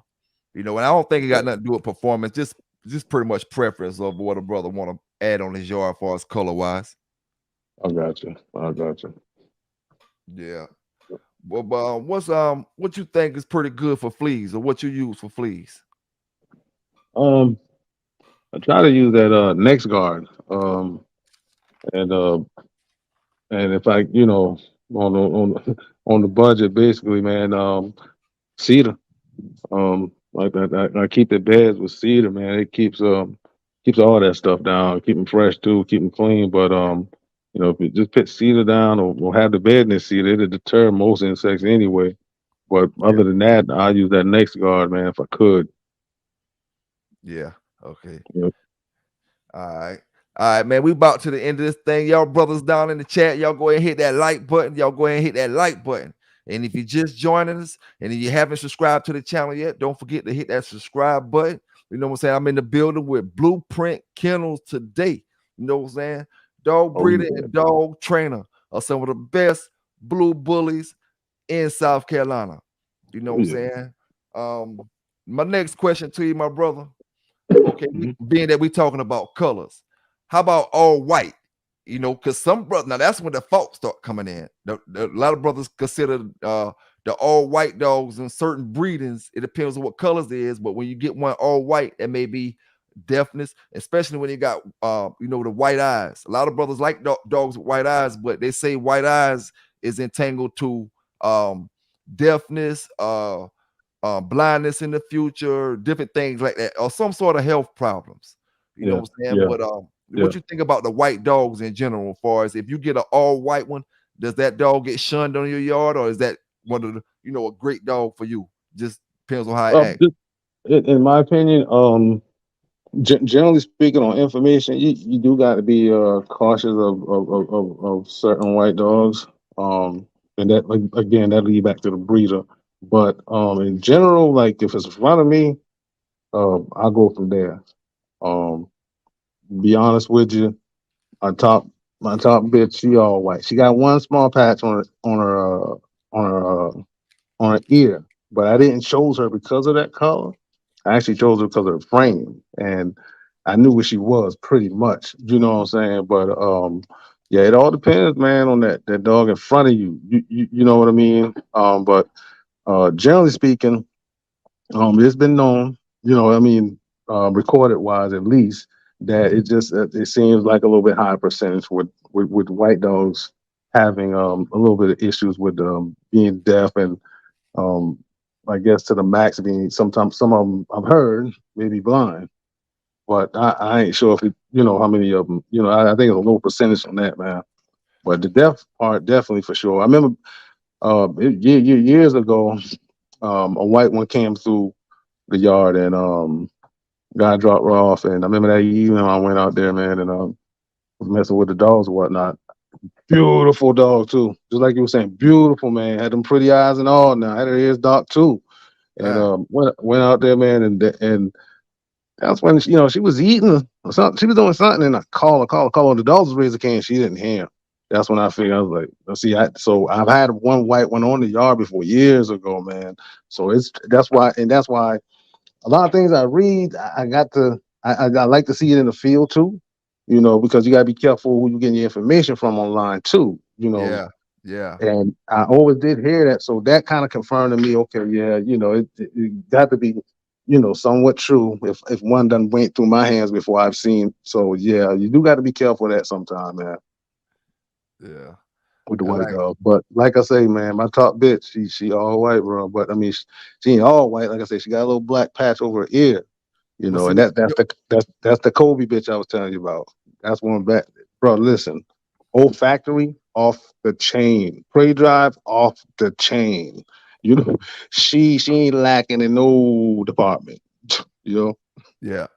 And I don't think it got nothing to do with performance, just pretty much preference of what a brother want to add on his yard as far as color wise. I got you. I got you. Yeah. Well, but what you think is pretty good for fleas or what you use for fleas? Um, I try to use that next guard. And if I on on the budget, basically, man, cedar. Like I keep the beds with cedar, man. It keeps all that stuff down. Keep them fresh too. Keep them clean. But You know, if you just put cedar down or have the bed in the cedar, it'll deter most insects anyway. But Yeah. other than that, I use that next guard, man, if I could. Yeah. Okay. You know. All right. All right, man. We about to the end of this thing. Y'all brothers down in the chat, y'all go ahead and hit that like button. Y'all go ahead and hit that like button. And if you just joining us and you haven't subscribed to the channel yet, don't forget to hit that subscribe button. You know what I'm saying? I'm in the building with Blueprint Kennels today. You know what I'm saying? Dog Oh breeder yeah, and dog trainer are some of the best blue bullies in South Carolina. You know oh what I'm yeah. saying? My next question to you, my brother. Okay, Mhm. being that we talking about colors, how about all white? You know, because some brothers now that's when the faults start coming in. A lot of brothers consider the all white dogs in certain breedings. It depends on what colors it is, but when you get one all white, that may be deafness, especially when you got the white eyes. A lot of brothers like dogs with white eyes, but they say white eyes is entangled to deafness, blindness in the future, different things like that, or some sort of health problems. You know Yeah, what I'm saying? yeah, But yeah. what you think about the white dogs in general? As far as if you get an all white one, does that dog get shunned on your yard, or is that one of the a great dog for you? Just depends on how it acts. Just in my opinion, generally speaking, on information, you do got to be cautious of certain white dogs. And that like, again, that lead back to the breeder. But in general, like if it's in front of me, I'll go from there. Um, be honest with you, my top my top bitch, she all white. She got one small patch on her on her ear, but I didn't choose her because of that color. I actually chose her because of the frame, and I knew what she was pretty much. You know what I'm saying? But yeah, it all depends, man, on that dog in front of you. You know what I mean? But generally speaking, it's been known, I mean, recorded wise at least, that it seems like a little bit higher percentage with white dogs having a little bit of issues with being deaf and um, I guess to the max being sometimes some of them I've heard maybe blind, but I ain't sure if it, how many of them. I think it's a low percentage on that, man. But the deaf part definitely for sure. I remember years ago, a white one came through the yard and guy dropped her off, and I remember that evening I went out there, man, and was messing with the dogs and whatnot. Beautiful dog too, just like you were saying, beautiful man. Had them pretty eyes and all. Now had her ears dark too. And Ah, went out there, man, and that's when she was eating or something. She was doing something, and I call her. The dogs was raising can. She didn't hear. That's when I figured I was like, let's see. So I've had one white one on the yard before years ago, man. So that's why a lot of things I read, I got to I like to see it in the field too. Because you gotta be careful who you getting your information from online too. yeah, yeah, And I always did hear that, so that kind of confirmed to me. Okay, yeah, it got to be, somewhat true. If one done went through my hands before I've seen, so yeah, you do got to be careful of that sometime, man, yeah. with the I white like, dog. But like I say, man, my top bitch, she all white, bro. But I mean, she ain't all white. Like I say, she got a little black patch over her ear, but see, and that's the Kobe bitch I was telling you about. That's one back, bro. Listen, olfactory off the chain, prey drive off the chain. You know, she ain't lacking in no department. You know, yeah.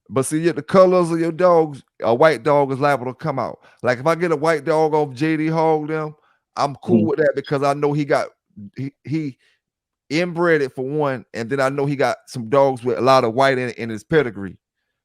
But see, the colors of your dogs, a white dog is liable to come out. Like if I get a white dog off JD Hog, them, I'm cool Mhm. with that because I know he inbred it for one, and then I know he got some dogs with a lot of white in his pedigree.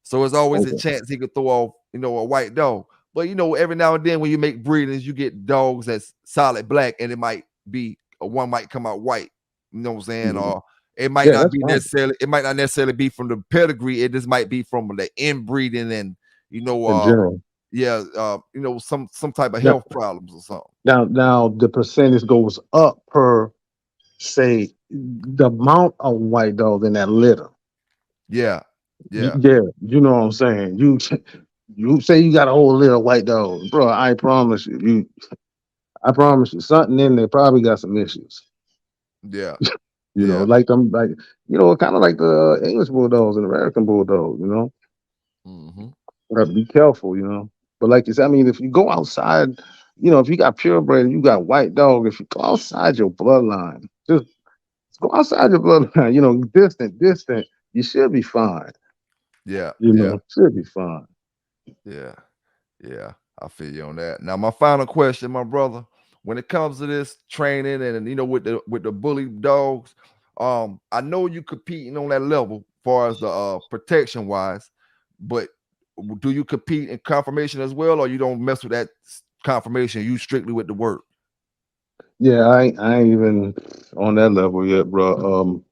So it's always a Okay. chance he could throw off, a white dog. But every now and then when you make breedings, you get dogs that's solid black, and it might be one might come out white. You know what I'm saying? Mhm. Or it might Yeah, not that's be fine. necessarily. It might not necessarily be from the pedigree. It just might be from the inbreeding and you know, In uh, general. yeah, some type of Now, health problems or something. now the percentage goes up per say the amount of white dogs in that litter. Yeah, yeah, Yeah, you know what I'm saying. You say you got a whole litter of white dogs, bro. I promise you, something in there probably got some issues. yeah, yeah. Like them, like kind of like the English bulldogs and American bulldogs. Hmm. Gotta be careful. But like you said, I mean, if you go outside, if you got purebred and you got white dog, if you go outside your bloodline, just go outside your bloodline, distant, you should be fine. Yeah, yeah, Should be fine. yeah, yeah. I feel you on that. Now, my final question, my brother, when it comes to this training and with the bully dogs, I know you competing on that level as far as the protection wise, but do you compete in confirmation as well, or you don't mess with that confirmation? You strictly with the work. Yeah, I ain't even on that level yet, bro.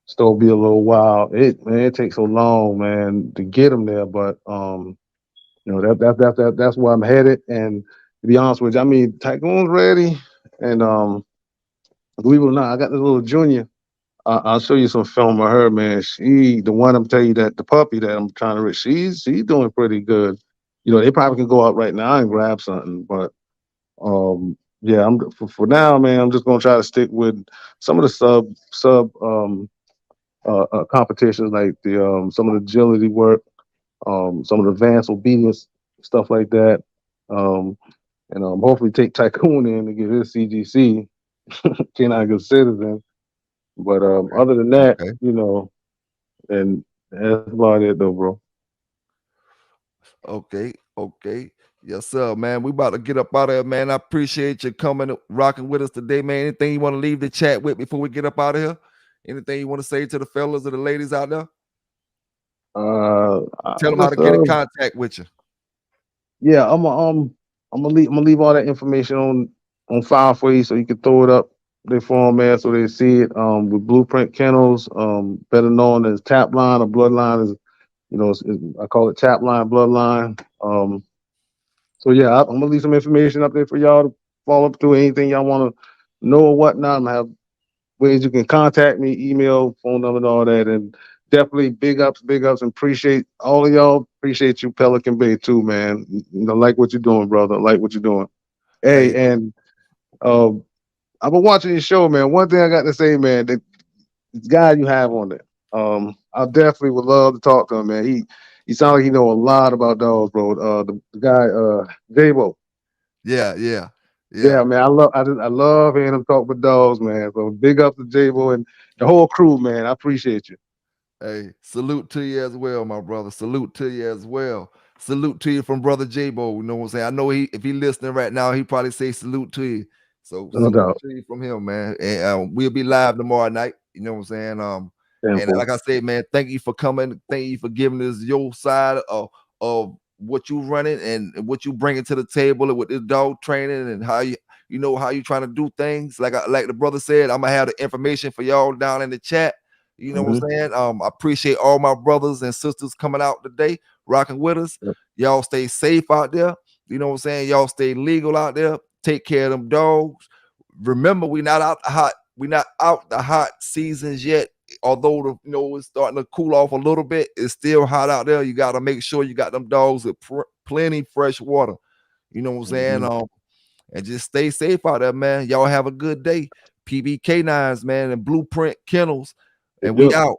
Still be a little while. It takes so long, man, to get them there. But that's where I'm headed. And to be honest with you, I mean, Tycoon's ready, and believe it or not, I got this little junior. I'll show you some film of her, man. The one I'm telling you, that the puppy that I'm trying to reach, she's doing pretty good. They probably can go out right now and grab something, but yeah, for now, man. I'm just gonna try to stick with some of the sub competitions, like the some of the agility work, some of the advanced obedience stuff like that, um, and hopefully take Tycoon in to get his CGC, canine good citizen. But Okay. other than that, Okay. and that's about it, though, bro. Okay. Okay. Yes, sir, man. We about to get up out of here, man. I appreciate you coming, rocking with us today, man. Anything you want to leave the chat with before we get up out of here? Anything you want to say to the fellas or the ladies out there? Tell I them how just to get in contact with you. yeah, I'm gonna leave all that information on file for you, so you can throw it up their phone, man, so they see it. With Blueprint Kennels, better known as Tap Line or Bloodline, is I call it Tap Line Bloodline. So yeah, I'm gonna leave some information up there for y'all to follow up to anything y'all want to know or whatnot. I'm gonna have ways you can contact me, email, phone number, and all that. And definitely big ups, and appreciate all of y'all. Appreciate you, Pelican Bay, too, man. Like what you're doing, brother. Like what you're doing. Hey, Hey, and um, I've been watching your show, man. One thing I got to say, man, that this guy you have on there, I definitely would love to talk to him, man. He sounds like he know a lot about dogs, bro. The guy, Jabo. yeah, yeah, yeah. Yeah, man, I love hearing him talk with dogs, man. So big up to Jabo and the whole crew, man. I appreciate you. Hey, salute to you as well, my brother. Salute to you as well. Salute to you from brother J-Bo. You know what I'm saying? I know if he listening right now, he probably say salute to you. So No salute doubt. to you from him, man. And we'll be live tomorrow night. You know what I'm saying? And Tenfold. like I said, man, thank you for coming. Thank you for giving us your side of what you running and what you bringing to the table with this dog training and how how you trying to do things. Like the brother said, I'm gonna have the information for y'all down in the chat. You know what Hmm. I'm saying? I appreciate all my brothers and sisters coming out today, rocking with us. Yep. Y'all stay safe out there. You know what I'm saying? Y'all stay legal out there. Take care of them dogs. Remember, we not out the hot seasons yet. Although it's starting to cool off a little bit, it's still hot out there. You got to make sure you got them dogs with plenty fresh water. You know what I'm saying? Hmm. And just stay safe out there, man. Y'all have a good day. PBK9s, man, and Blueprint Kennels. They And we do. out.